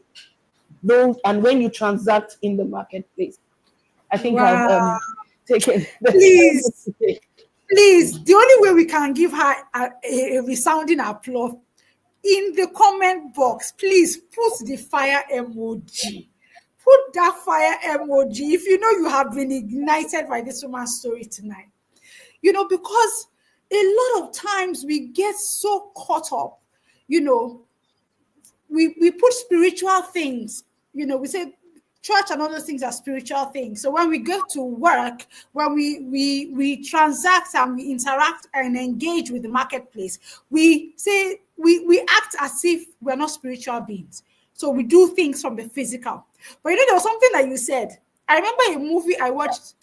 And when you transact in the marketplace. I think I've Wow. taken the time Please, to take. please, the only way we can give her a resounding applause in the comment box, please put the fire emoji. Put that fire emoji if you know you have been ignited by this woman's story tonight. because a lot of times we get so caught up, we put spiritual things, we say church and all those things are spiritual things. So when we go to work, when we transact and we interact and engage with the marketplace, we say we act as if we're not spiritual beings. So we do things from the physical. But there was something that you said. I remember a movie I watched.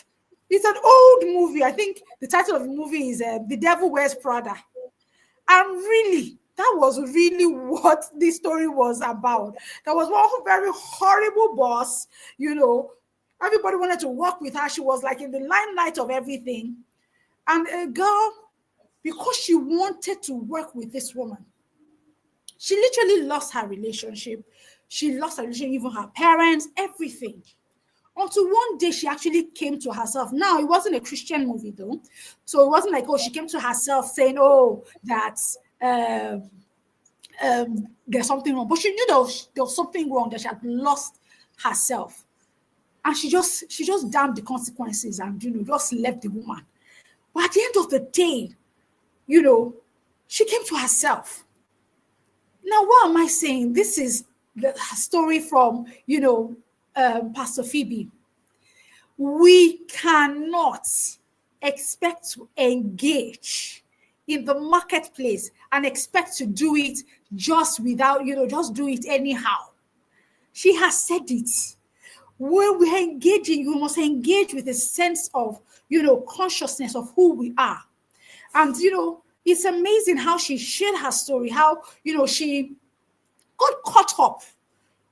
It's an old movie. I think the title of the movie is The Devil Wears Prada. And really, that was really what this story was about. There was one very horrible boss, everybody wanted to work with her. She was like in the limelight of everything. And a girl, because she wanted to work with this woman, she literally lost her relationship. She lost her relationship, even her parents, everything. Until one day she actually came to herself. Now, it wasn't a Christian movie though. So it wasn't like, she came to herself saying, that there's something wrong. But she knew there was something wrong, that she had lost herself. And she just damned the consequences and, just left the woman. But at the end of the day, she came to herself. Now, what am I saying? This is the story from, Pastor Phoebe. We cannot expect to engage in the marketplace and expect to do it just without, just do it anyhow. She has said it. When we're engaging, we must engage with a sense of, consciousness of who we are. And, it's amazing how she shared her story, how, she got caught up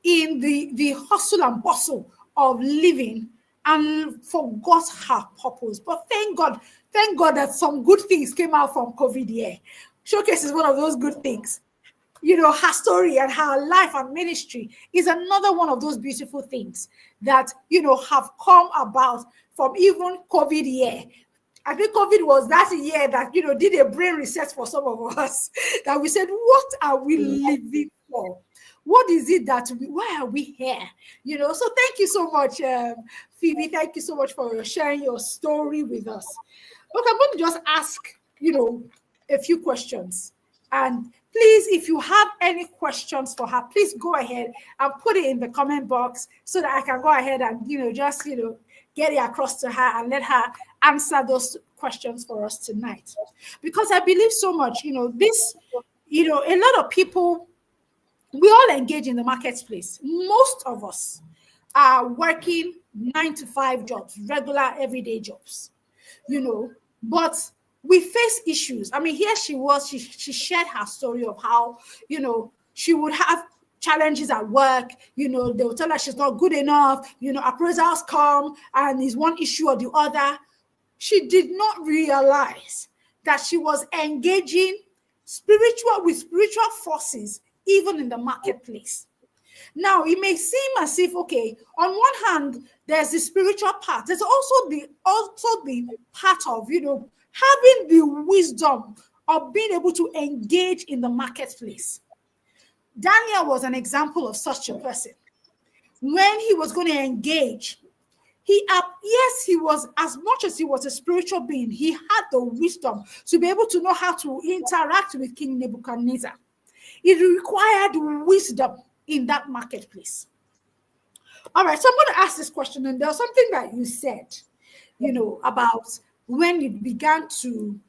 in the hustle and bustle of living and forgot her purpose. But thank God that some good things came out from COVID here. Showcase is one of those good things. Her story and her life and ministry is another one of those beautiful things that, have come about from even COVID year. I think COVID was that year that, did a brain reset for some of us, that we said, what are we living for? What is it why are we here? So thank you so much, Phoebe. Thank you so much for sharing your story with us. Okay, I'm going to just ask, a few questions. And please, if you have any questions for her, please go ahead and put it in the comment box so that I can go ahead and, just, get it across to her and let her answer those questions for us tonight. Because I believe so much, this, a lot of people, we all engage in the marketplace. Most of us are working 9-to-5 jobs, regular everyday jobs, but we face issues. I mean, here she was, she shared her story of how, she would have challenges at work, they will tell her she's not good enough, appraisals come and is one issue or the other. She did not realize that she was engaging with spiritual forces, even in the marketplace. Now, it may seem as if, okay, on one hand, there's the spiritual part. There's also the part of, having the wisdom of being able to engage in the marketplace. Daniel was an example of such a person. When he was going to engage, he was, as much as he was a spiritual being, he had the wisdom to be able to know how to interact with King Nebuchadnezzar. It required wisdom in that marketplace. All right, so I'm going to ask this question, and there's something that you said, about when you began to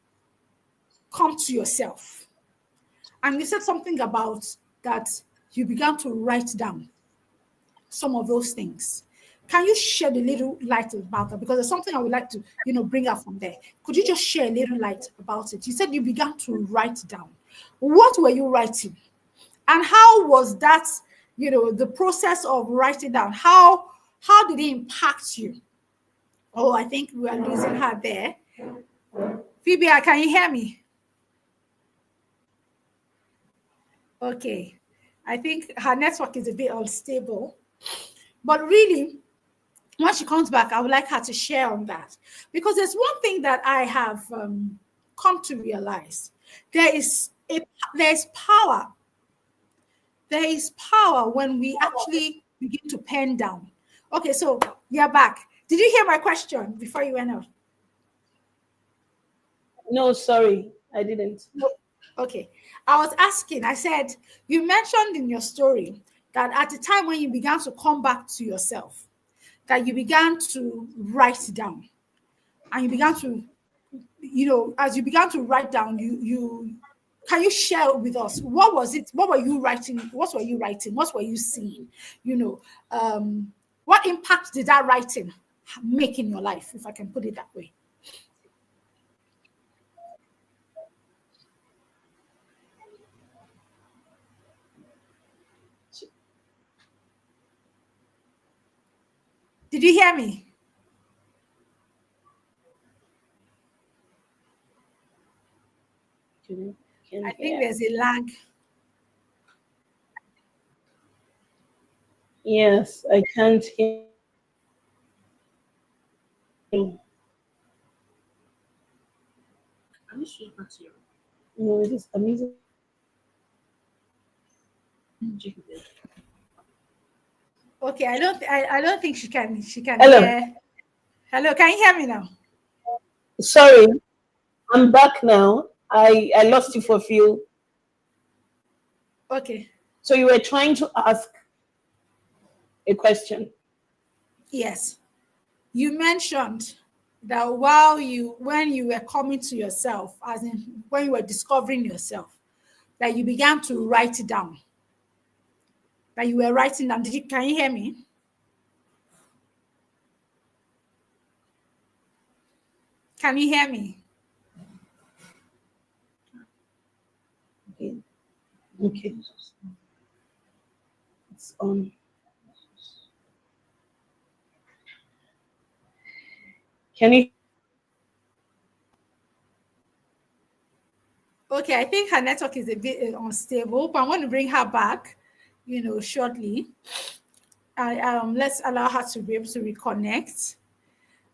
come to yourself. And you said something about that you began to write down some of those things. Can you shed a little light about that? Because there's something I would like to, bring up from there. Could you just share a little light about it? You said you began to write down. What were you writing? And how was that, the process of writing down? How did it impact you? Oh, I think we are losing her there. Phoebe, can you hear me? Okay. I think her network is a bit unstable. But really, when she comes back, I would like her to share on that. Because there's one thing that I have come to realize. There's power. There is power when we actually begin to pen down. Okay, so you're back. Did you hear my question before you went out? No, sorry, I didn't. No. Okay. I was asking, I said, you mentioned in your story that at the time when you began to come back to yourself, that you began to write down and you began to, as you began to write down, you can you share with us what was it? What were you writing? What were you writing? What were you seeing? You know, what impact did that writing make in your life, if I can put it that way? Did you hear me? Can I think hear. there's a lag. Yes, I can't hear. No, it is amazing. Okay, I don't think she can Hello. hear. Hello, can you hear me now? Sorry, I'm back now. I lost you for a few. Okay. So you were trying to ask a question. Yes. You mentioned that when you were coming to yourself, as in when you were discovering yourself, that you began to write down. That you were writing down. Can you hear me? Can you hear me? Okay. Okay. It's on. Can you? Okay, I think her network is a bit unstable, but I want to bring her back, shortly. Let's allow her to be able to reconnect.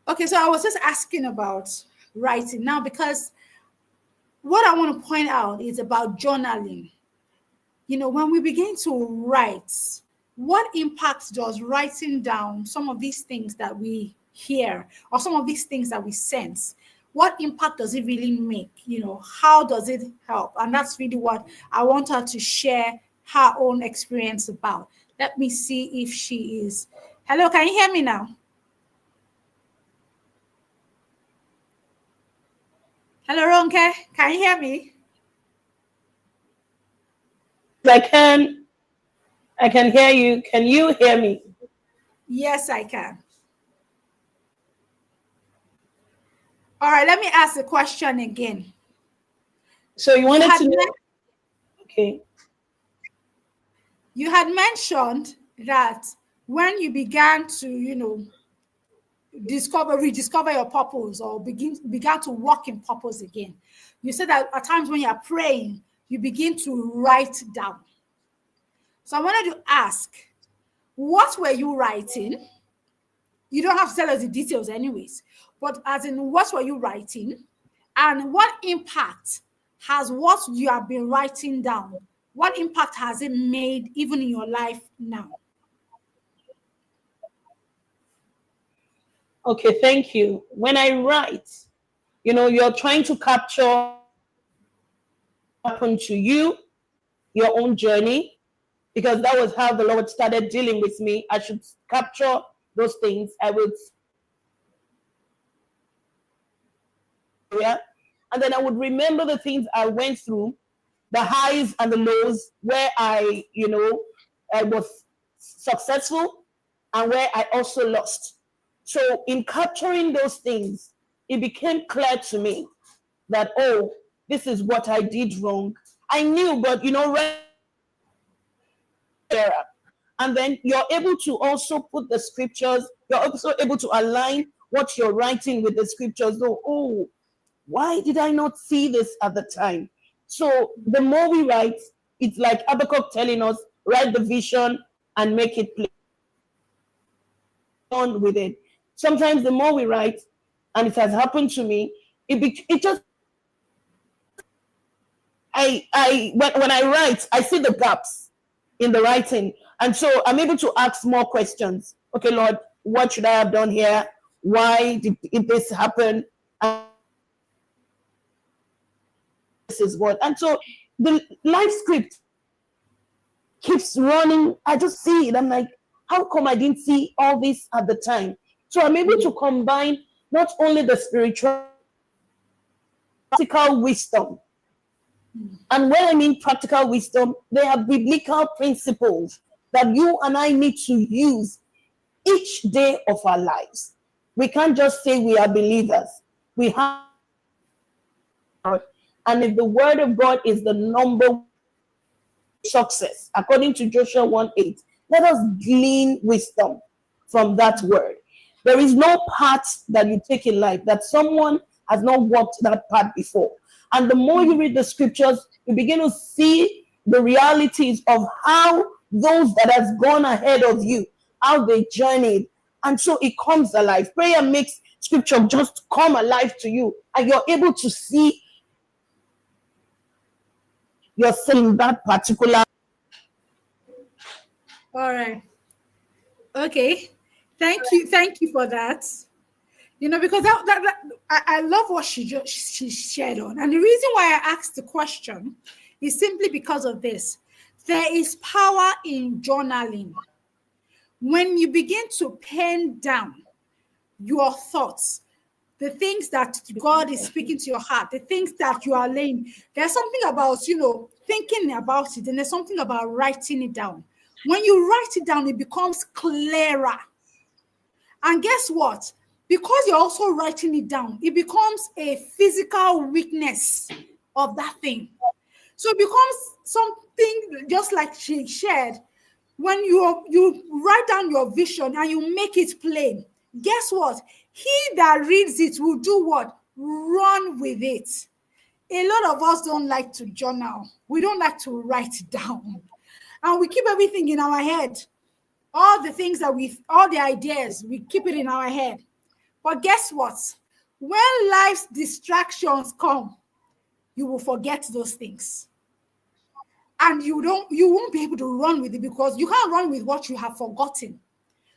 Okay, so I was just asking about writing now because what I want to point out is about journaling. When we begin to write, what impact does writing down some of these things that we hear or some of these things that we sense? What impact does it really make? How does it help? And that's really what I want her to share her own experience about. Let me see if she is. Hello, can you hear me now? Hello, Ronke. Can you hear me? I can. I can hear you. Can you hear me? Yes, I can. All right, let me ask the question again. So you You wanted had to know? men- Okay. you had mentioned that when you began to, rediscover your purpose or began to walk in purpose again, you said that at times when you are praying, you begin to write down. So I wanted to ask, what were you writing? You don't have to tell us the details anyways, but as in what were you writing and what impact has what you have been writing down, what impact has it made even in your life now? Okay. Thank you. When I write, you're trying to capture happen to you, your own journey, because that was how the Lord started dealing with me. I should capture those things. I would, yeah, and then I would remember the things I went through, the highs and the lows, where I was successful and where I also lost. So in capturing those things, it became clear to me that, oh, this is what I did wrong. I knew, but right there. And then you're able to also put the scriptures, you're also able to align what you're writing with the scriptures. So, oh, why did I not see this at the time? So the more we write, it's like Habakkuk telling us, write the vision and make it plain on with it. Sometimes the more we write, and it has happened to me, it just when I write, I see the gaps in the writing, and so I'm able to ask more questions. Okay, Lord, what should I have done here? Why did this happen? And his word. And so the life script keeps running. I just see it. I'm like, how come I didn't see all this at the time? So I'm able to combine not only the spiritual practical wisdom. And when I mean practical wisdom, they are biblical principles that you and I need to use each day of our lives. We can't just say we are believers. We have, and if the word of God is the number one success, according to Joshua 1:8, let us glean wisdom from that word. There is no path that you take in life that someone has not walked that path before. And the more you read the scriptures, you begin to see the realities of how those that has gone ahead of you, how they journeyed. And so it comes alive. Prayer makes scripture just come alive to you, and you're able to see yourself in that particular. All right. Okay. Thank you for that. Because I love what she shared on. And the reason why I asked the question is simply because of this. There is power in journaling. When you begin to pen down your thoughts, the things that God is speaking to your heart, the things that you are laying, there's something about, thinking about it, and there's something about writing it down. When you write it down, it becomes clearer. And guess what? Because you're also writing it down, it becomes a physical witness of that thing. So it becomes something just like she shared. When you write down your vision and you make it plain, guess what? He that reads it will do what? Run with it. A lot of us don't like to journal. We don't like to write down. And we keep everything in our head. All the things all the ideas, we keep it in our head. But guess what? When life's distractions come, you will forget those things. And you won't be able to run with it because you can't run with what you have forgotten.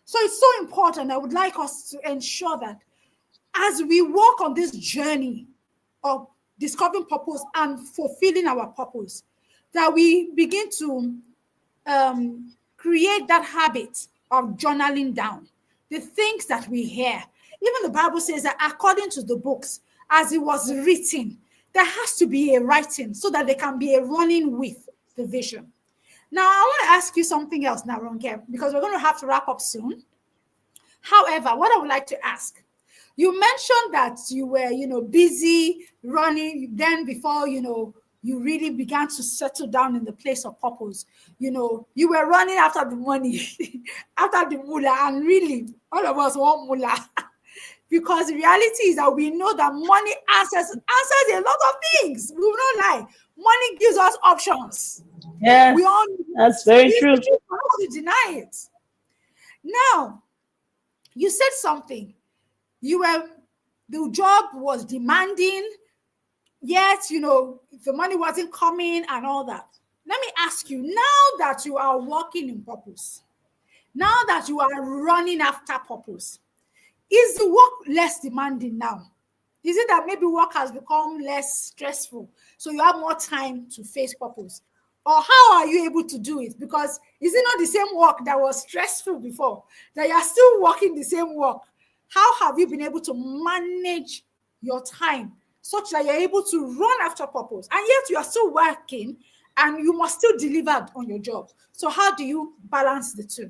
So it's so important. I would like us to ensure that as we walk on this journey of discovering purpose and fulfilling our purpose, that we begin to create that habit of journaling down the things that we hear. Even the Bible says that according to the books, as it was written, there has to be a writing so that there can be a running with the vision. Now, I want to ask you something else now, Ronke, because we're going to have to wrap up soon. However, what I would like to ask, you mentioned that you were, busy running then before, you really began to settle down in the place of purpose. You were running after the money, after the mullah, and really, all of us want mullah. Because the reality is that we know that money answers a lot of things. We will not lie. Money gives us options. Yeah, We all that's very true. We don't deny it. Now, you said something. The job was demanding, yet, the money wasn't coming and all that. Let me ask you, now that you are working in purpose, now that you are running after purpose, is the work less demanding now? Is it that maybe work has become less stressful, so you have more time to face purpose? Or how are you able to do it? Because is it not the same work that was stressful before, that you are still working the same work? How have you been able to manage your time such that you're able to run after purpose, and yet you are still working and you must still deliver on your job? So how do you balance the two?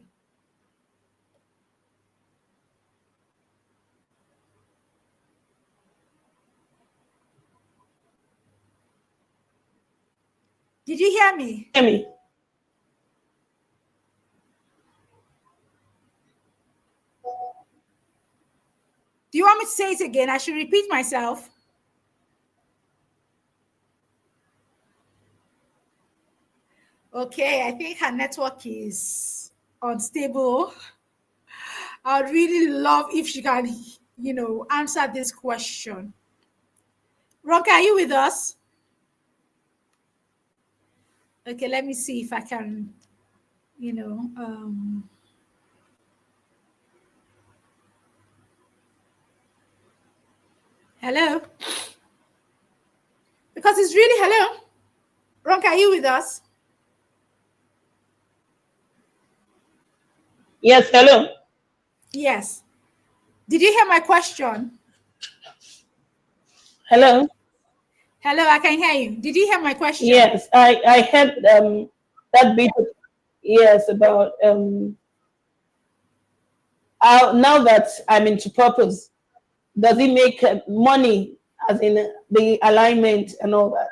Did you hear me? Hear me? Do you want me to say it again? I should repeat myself. Okay, I think her network is unstable. I'd really love if she can, answer this question. Ronka, are you with us? Okay, let me see if I can, you know, um, hello? Because Because it's really, hello? Ronka, are you with us? Yes, hello. Yes. Did you hear my question? Hello. Hello, I can hear you. Did you hear my question? Yes, I heard that bit. Yes, about now that I'm into purpose, does it make money, as in the alignment and all that?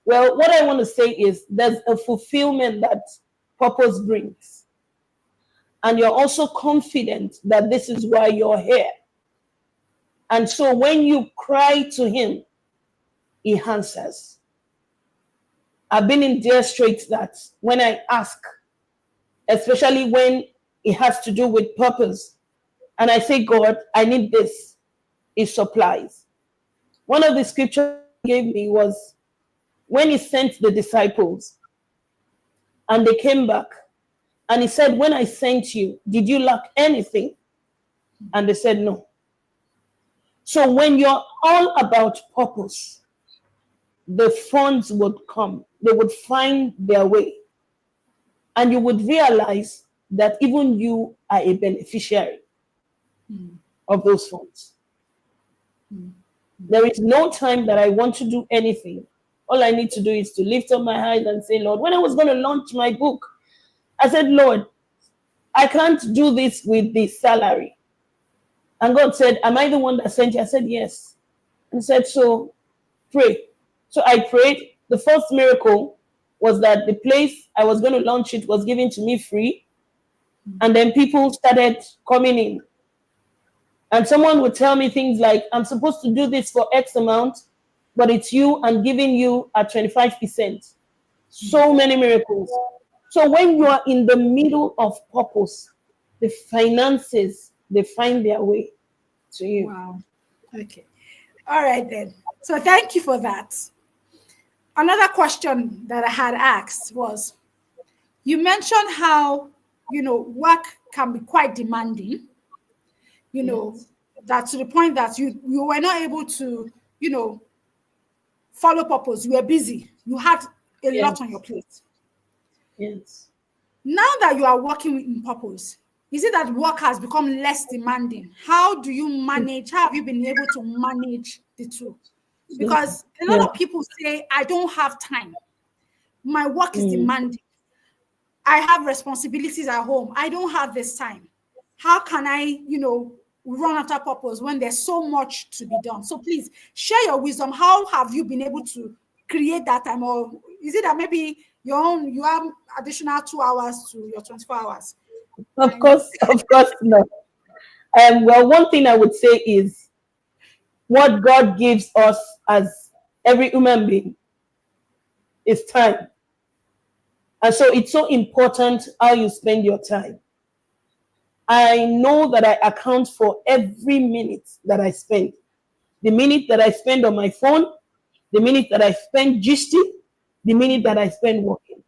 Well, what I want to say is there's a fulfillment that purpose brings, and you're also confident that this is why you're here. And so when you cry to Him, He answers. I've been in dear straits that when I ask, especially when it has to do with purpose, and I say, God, I need this, He supplies. One of the scriptures He gave me was when He sent the disciples and they came back, and He said, when I sent you, did you lack anything? And they said, no. So when you're all about purpose, the funds would come, they would find their way, and you would realize that even you are a beneficiary of those funds. There is no time that I want to do anything. All I need to do is to lift up my eyes and say, Lord, when I was going to launch my book, I said, Lord, I can't do this with the salary. And God said, am I the one that sent you? I said, yes. And He said, so pray. So I prayed. The first miracle was that the place I was going to launch it was given to me free. And then people started coming in. And someone would tell me things like, I'm supposed to do this for X amount, but it's you, I'm giving you at 25%. So many miracles. So when you are in the middle of purpose, the finances, they find their way to you. Wow. Okay. All right then. So thank you for that. Another question that I had asked was, you mentioned how, work can be quite demanding, Yes. that to the point that you were not able to, follow purpose. You were busy. You had a lot on Yes. your plate. Yes. Now that you are working in purpose, is it that work has become less demanding? How do you manage? How have you been able to manage the two? Because a lot Yeah. of people say, I don't have time. My work is Mm. demanding. I have responsibilities at home. I don't have this time. How can I, run after purpose when there's so much to be done? So please share your wisdom. How have you been able to create that time? Or is it that maybe you have additional 2 hours to your 24 hours? And Of course, no. Well, one thing I would say is what God gives us as every human being is time. And so it's so important how you spend your time. I know that I account for every minute that I spend. The minute that I spend on my phone, the minute that I spend gisting, the minute that I spend working.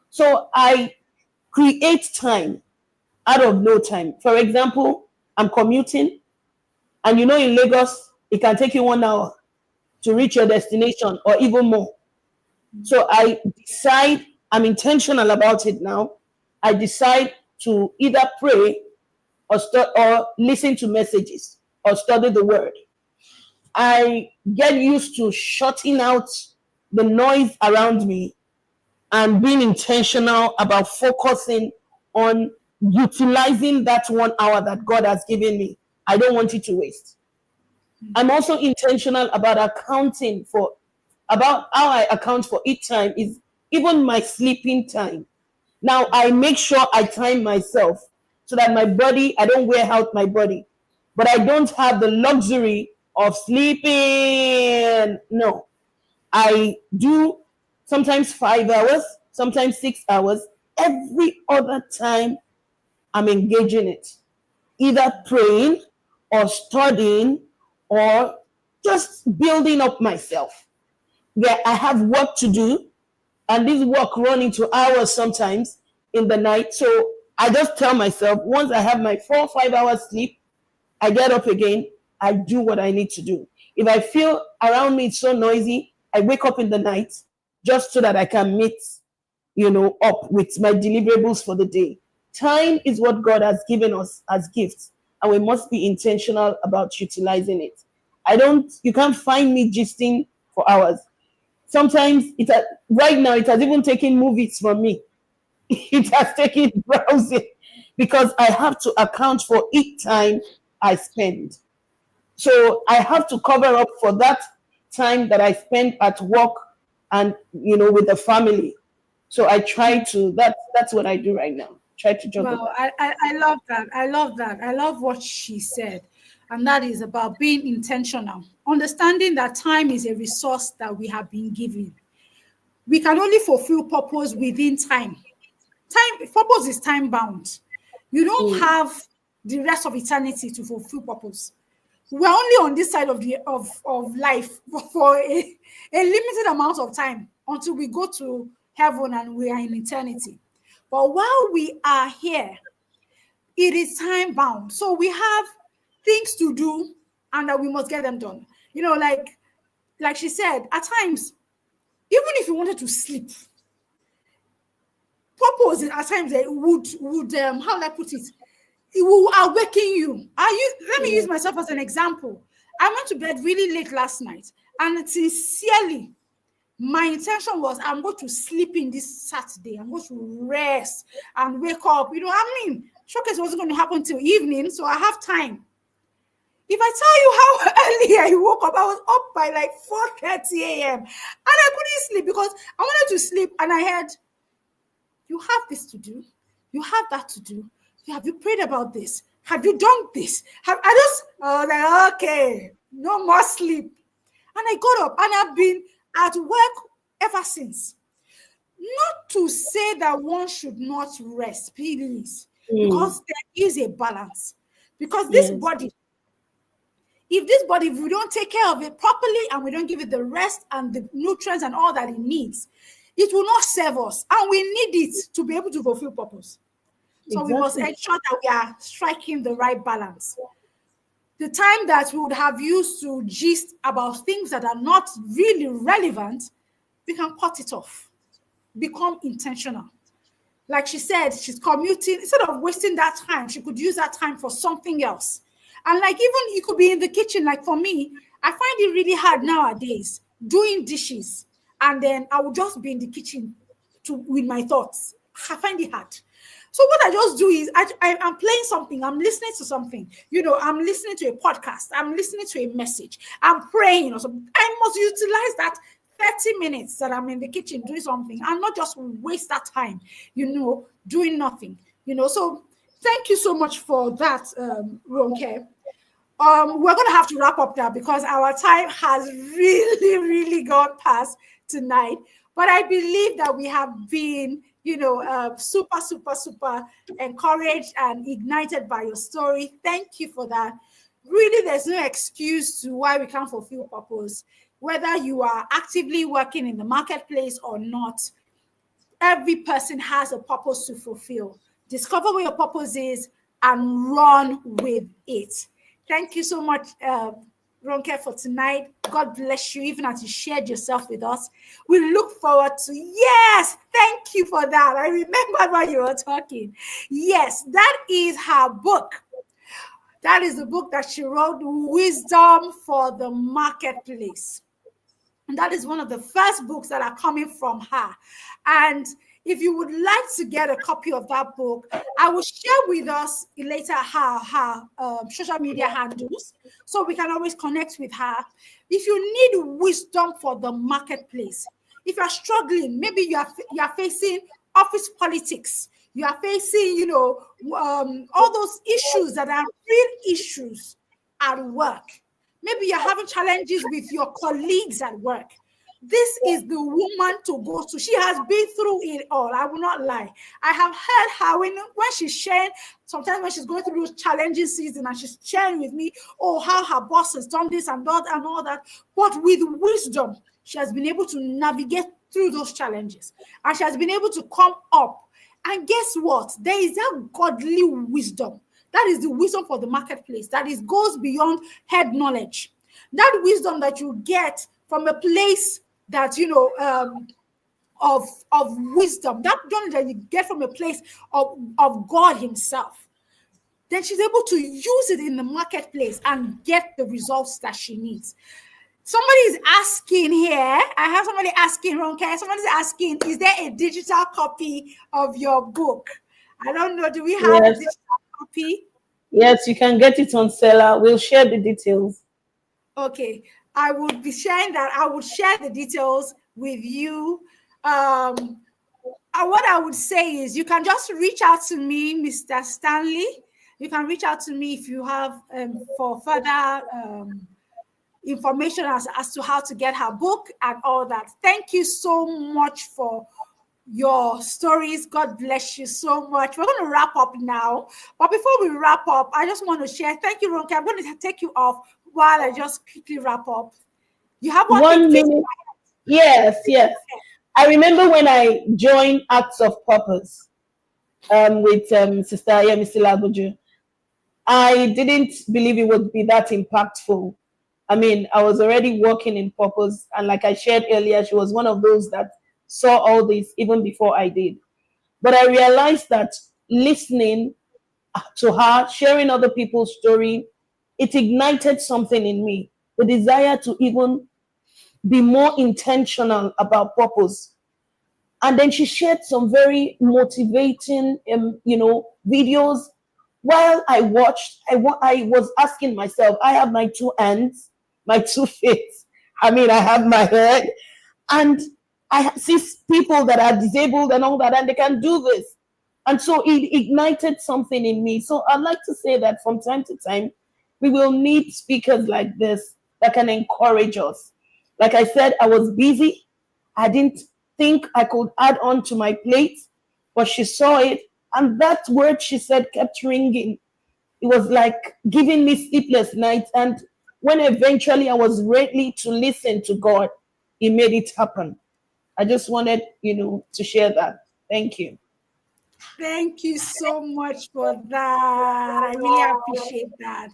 So I create time out of no time. For example, I'm commuting, and in Lagos, it can take you 1 hour to reach your destination or even more. So I decide, I'm intentional about it now. I decide to either pray or listen to messages or study the word. I get used to shutting out the noise around me and being intentional about focusing on utilizing that 1 hour that God has given me. I don't want it to waste. I'm also intentional about about how I account for each time is even my sleeping time. Now I make sure I time myself so that I don't wear out my body. But I don't have the luxury of sleeping. No. I do sometimes 5 hours, sometimes 6 hours. Every other time I'm engaging it, either praying or studying or just building up myself. Yeah, I have work to do, and this work run into hours sometimes in the night. So I just tell myself once I have my 4 or 5 hours sleep, I get up again, I do what I need to do. If I feel around me it's so noisy, I wake up in the night just so that I can meet, up with my deliverables for the day. Time is what God has given us as gifts, and we must be intentional about utilizing it. You can't find me gisting for hours. Sometimes right now it has even taken movies from me. It has taken browsing because I have to account for each time I spend. So I have to cover up for that time that I spend at work and with the family. So I try to that's what I do right now. Try to juggle Well, that. I love that. I love that. I love what she said. And that is about being intentional, understanding that time is a resource that we have been given. We can only fulfill purpose within time. Purpose is time bound. You don't Mm, have the rest of eternity to fulfill purpose. We're only on this side of life for a limited amount of time until we go to heaven and we are in eternity. But while we are here, it is time bound. So we have things to do and that we must get them done. Like she said, at times, even if you wanted to sleep, purpose at times would how will I put it? It will awaken you. Let me use mm, myself as an example. I went to bed really late last night, and sincerely, my intention was I'm going to sleep in this Saturday. I'm going to rest and wake up. Showcase wasn't going to happen till evening, so I have time. If I tell you how early I woke up, I was up by like 4:30 a.m. and I couldn't sleep because I wanted to sleep, and I heard, you have this to do. You have that to do. Have you prayed about this? Have you done this? I was like, okay, no more sleep. And I got up and I've been at work ever since. Not to say that one should not rest, please, mm. because there is a balance. Because Yes, if we don't take care of it properly and we don't give it the rest and the nutrients and all that it needs, it will not serve us. And we need it to be able to fulfill purpose. So we must exactly. ensure that we are striking the right balance. The time that we would have used to gist about things that are not really relevant, we can cut it off. Become intentional. Like she said, she's commuting. Instead of wasting that time, she could use that time for something else. And like even you could be in the kitchen. Like for me, I find it really hard nowadays doing dishes. And then I will just be in the kitchen with my thoughts. I find it hard. So what I just do is I'm playing something, I'm listening to something, I'm listening to a podcast, I'm listening to a message, I'm praying or something. I must utilize that 30 minutes that I'm in the kitchen doing something and not just waste that time, doing nothing, So thank you so much for that, Ronke. We're going to have to wrap up now because our time has really, really gone past tonight. But I believe that we have been, super, super, super encouraged and ignited by your story. Thank you for that. Really, there's no excuse to why we can't fulfill purpose. Whether you are actively working in the marketplace or not, every person has a purpose to fulfill. Discover what your purpose is and run with it. Thank you so much, Ronke, for tonight. God bless you, even as you shared yourself with us. We look forward to, yes, thank you for that. I remember while you were talking. Yes, that is her book. That is the book that she wrote, Wisdom for the Marketplace. And that is one of the first books that are coming from her. And if you would like to get a copy of that book, I will share with us later her social media handles so we can always connect with her. If you need wisdom for the marketplace, if you're struggling, maybe you are facing office politics, you are facing, all those issues that are real issues at work. Maybe you're having challenges with your colleagues at work. This is the woman to go to. She has been through it all. I will not lie. I have heard her when she's sharing, sometimes when she's going through those challenging season and she's sharing with me, how her boss has done this and that and all that. But with wisdom, she has been able to navigate through those challenges. And she has been able to come up. And guess what? There is that godly wisdom. That is the wisdom for the marketplace. That goes beyond head knowledge. That wisdom that you get from a place that of wisdom, that knowledge that you get from a place of God Himself, then she's able to use it in the marketplace and get the results that she needs. Somebody is asking here. I have somebody asking, Ronke. Somebody's asking, is there a digital copy of your book? I don't know. Do we have a Yes, digital copy? yes, you can get it on seller. We'll share the details. Okay. I would be sharing that. I would share the details with you. What I would say is you can just reach out to me, Mr. Stanley. You can reach out to me if you have for further information as to how to get her book and all that. Thank you so much for your stories. God bless you so much. We're going to wrap up now. But before we wrap up, I just want to share. Thank you, Ronke. I'm going to take you off while I just quickly wrap up. You have one thing, One please. minute. Yes, yes. I remember when I joined Acts of Purpose with Sister Yemisi Lagoju. I didn't believe it would be that impactful. I mean, I was already working in purpose, and like I shared earlier, she was one of those that saw all this even before I did. But I realized that listening to her, sharing other people's story, it ignited something in me, the desire to even be more intentional about purpose. And then she shared some very motivating, videos. While I watched, I was asking myself, I have my two hands, my two feet. I mean, I have my head, and I see people that are disabled and all that, and they can do this. And so it ignited something in me. So I'd like to say that from time to time, we will need speakers like this that can encourage us. Like I said, I was busy. I didn't think I could add on to my plate, but she saw it. And that word she said kept ringing. It was like giving me sleepless nights. And when eventually I was ready to listen to God, He made it happen. I just wanted, to share that. Thank you. Thank you so much for that. I really appreciate that.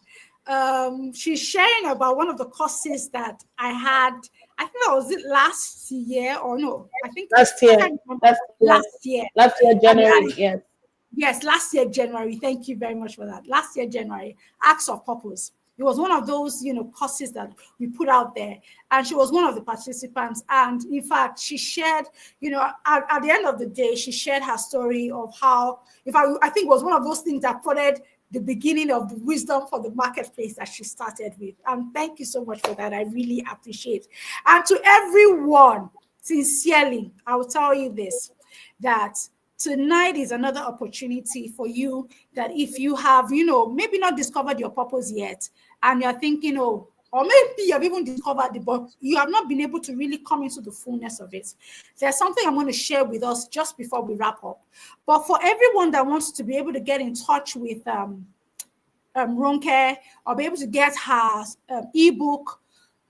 She's sharing about one of the courses that I had. I think that was it last year or no? I think Last I year, can't remember. last year, Last year. last year, And we had January, yes. Yes, last year, January. Thank you very much for that. Last year, January, Acts of Purpose. It was one of those, courses that we put out there. And she was one of the participants. And in fact, she shared, at the end of the day, she shared her story of how, I think it was one of those things that started the beginning of the wisdom for the marketplace that she started with. And thank you so much for that. I really appreciate. And to everyone, sincerely, I will tell you this, that tonight is another opportunity for you, that if you have, maybe not discovered your purpose yet, and you're thinking, oh, or maybe you've even discovered it, but you have not been able to really come into the fullness of it. There's something I'm going to share with us just before we wrap up. But for everyone that wants to be able to get in touch with Ronke, or be able to get her ebook,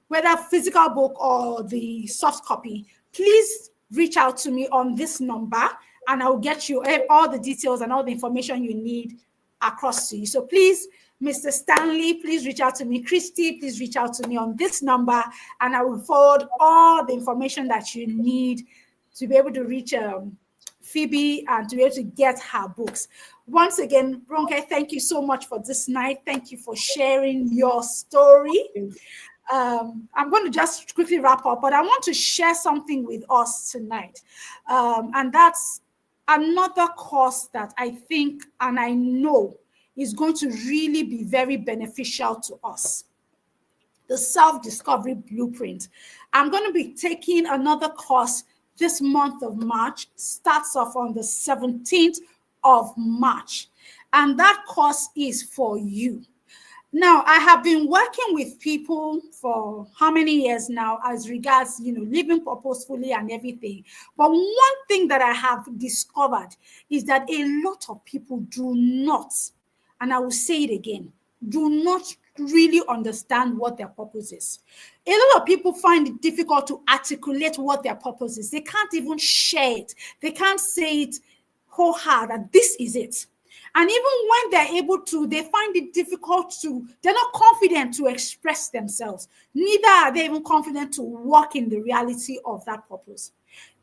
whether physical book or the soft copy, please reach out to me on this number, and I'll get you all the details and all the information you need across to you. So please, Mr. Stanley, please reach out to me. Christy, please reach out to me on this number, and I will forward all the information that you need to be able to reach Phoebe and to be able to get her books. Once again, Ronke, thank you so much for this night. Thank you for sharing your story. I'm going to just quickly wrap up, but I want to share something with us tonight. And that's another course that I think and I know is going to really be very beneficial to us. The Self-Discovery Blueprint. I'm going to be taking another course this month of March, starts off on the 17th of March. And that course is for you. Now, I have been working with people for how many years now as regards, living purposefully and everything. But one thing that I have discovered is that a lot of people do not, and I will say it again, do not really understand what their purpose is. A lot of people find it difficult to articulate what their purpose is. They can't even share it. They can't say it wholehearted that this is it. And even when they're able to, they find it difficult to, they're not confident to express themselves. Neither are they even confident to walk in the reality of that purpose.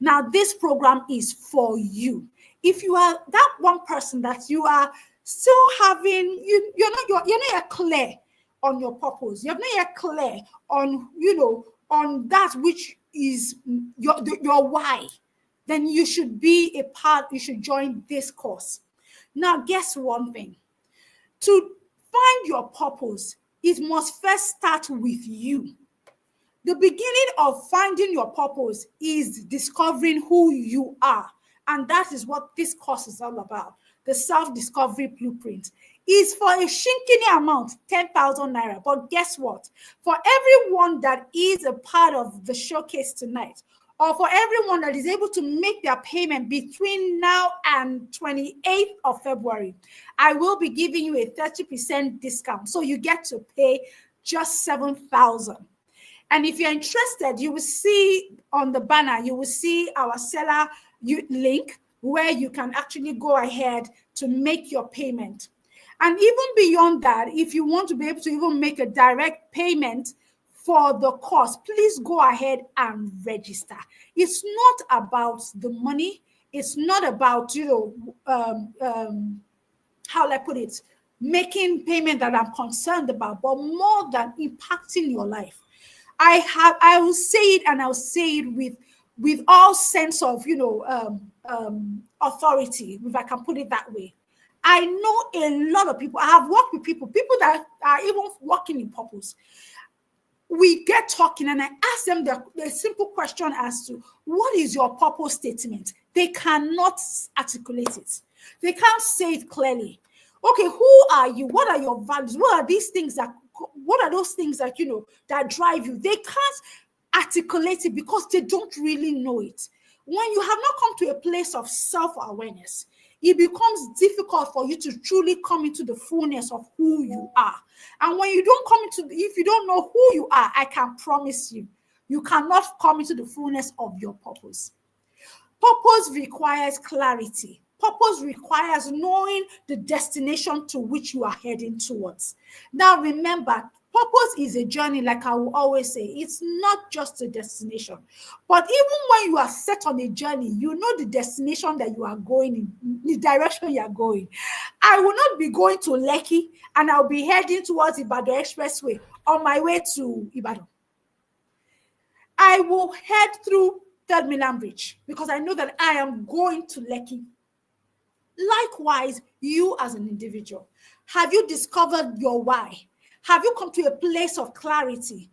Now, this program is for you. If you are that one person that you are still having, you're not yet clear on your purpose. You're not yet clear on, on that which is your why, then you should be a part, you should join this course. Now, guess one thing. To find your purpose, it must first start with you. The beginning of finding your purpose is discovering who you are. And that is what this course is all about. The self-discovery blueprint is for a shinkini amount, 10,000 naira. But guess what? For everyone that is a part of the showcase tonight, or for everyone that is able to make their payment between now and 28th of February, I will be giving you a 30% discount. So you get to pay just 7,000. And if you're interested, you will see on the banner, you will see our seller link where you can actually go ahead to make your payment. And even beyond that, if you want to be able to even make a direct payment for the course, please go ahead and register. It's not about the money. It's not about, how will I put it, making payment that I'm concerned about, but more than impacting your life. I will say it, and I'll say it with all sense of, authority, if I can put it that way. I know a lot of people. I have worked with people that are even working in purpose. We get talking and I ask them the simple question as to what is your purpose statement? They cannot articulate it. They can't say it clearly. Okay, who are you? What are your values? What are these things what are those things that, that drive you? They can't articulate it because they don't really know it. When you have not come to a place of self-awareness, it becomes difficult for you to truly come into the fullness of who you are. And when you don't come if you don't know who you are, I can promise you, you cannot come into the fullness of your purpose. Purpose requires clarity. Purpose requires knowing the destination to which you are heading towards. Now, remember, purpose is a journey, like I will always say. It's not just a destination. But even when you are set on a journey, you know the destination that you are going in, the direction you are going. I will not be going to Lekki and I'll be heading towards Ibadan Expressway on my way to Ibadan. I will head through Third Milan Bridge because I know that I am going to Lekki. Likewise, you as an individual, have you discovered your why? Have you come to a place of clarity?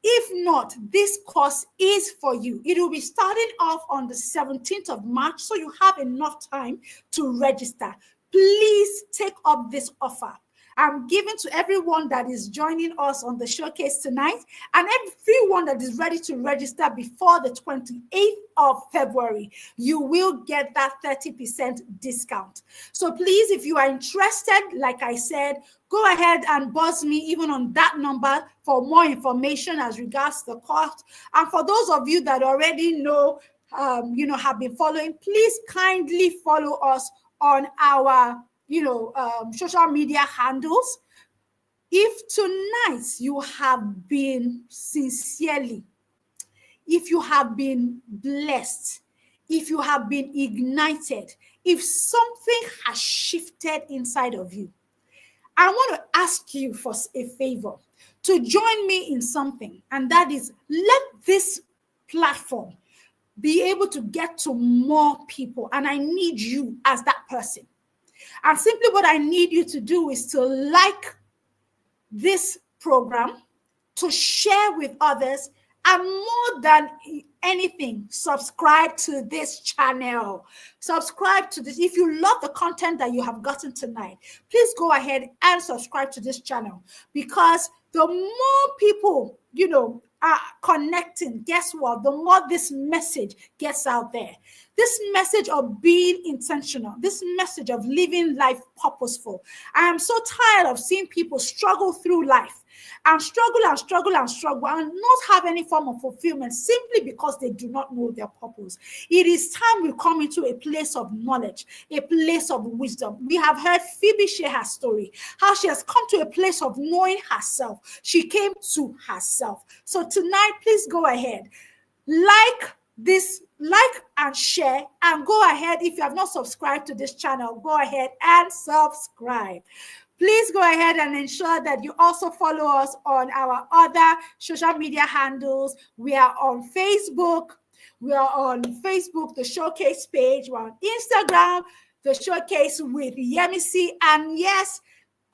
If not, this course is for you. It will be starting off on the 17th of March, so you have enough time to register. Please take up this offer. I'm giving to everyone that is joining us on the showcase tonight and everyone that is ready to register before the 28th of February. You will get that 30% discount. So please, if you are interested, like I said, go ahead and buzz me even on that number for more information as regards the cost. And for those of you that already know, have been following, please kindly follow us on our social media handles. If tonight you have been sincerely, if you have been blessed, if you have been ignited, if something has shifted inside of you, I want to ask you for a favor to join me in something, and that is let this platform be able to get to more people, and I need you as that person. And simply what I need you to do is to like this program, to share with others, and more than anything, subscribe to this channel. Subscribe to this. If you love the content that you have gotten tonight, please go ahead and subscribe to this channel, because the more people, are connecting, guess what? The more this message gets out there. This message of being intentional, this message of living life purposeful. I am so tired of seeing people struggle through life and struggle and struggle and struggle and not have any form of fulfillment simply because they do not know their purpose. It is time we come into a place of knowledge, a place of wisdom. We have heard Phoebe share her story, how she has come to a place of knowing herself. She came to herself. So tonight, please go ahead, like this, like and share, and go ahead. If you have not subscribed to this channel, go ahead and subscribe. Please go ahead and ensure that you also follow us on our other social media handles. We are on Facebook. We are on Facebook, the Showcase page. We're on Instagram, the Showcase with Yemisi. And yes,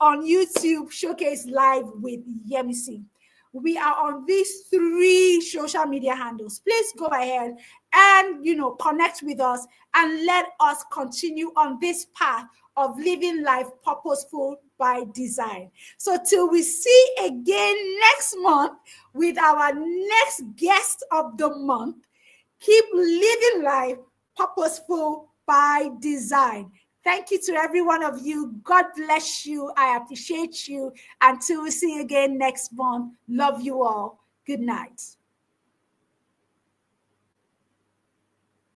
on YouTube, Showcase Live with Yemisi. We are on these 3 social media handles. Please go ahead and, connect with us and let us continue on this path of living life purposeful by design. So till we see again next month with our next guest of the month, keep living life purposeful by design. Thank you to every one of you. God bless you. I appreciate you. Until we see you again next month. Love you all. Good night.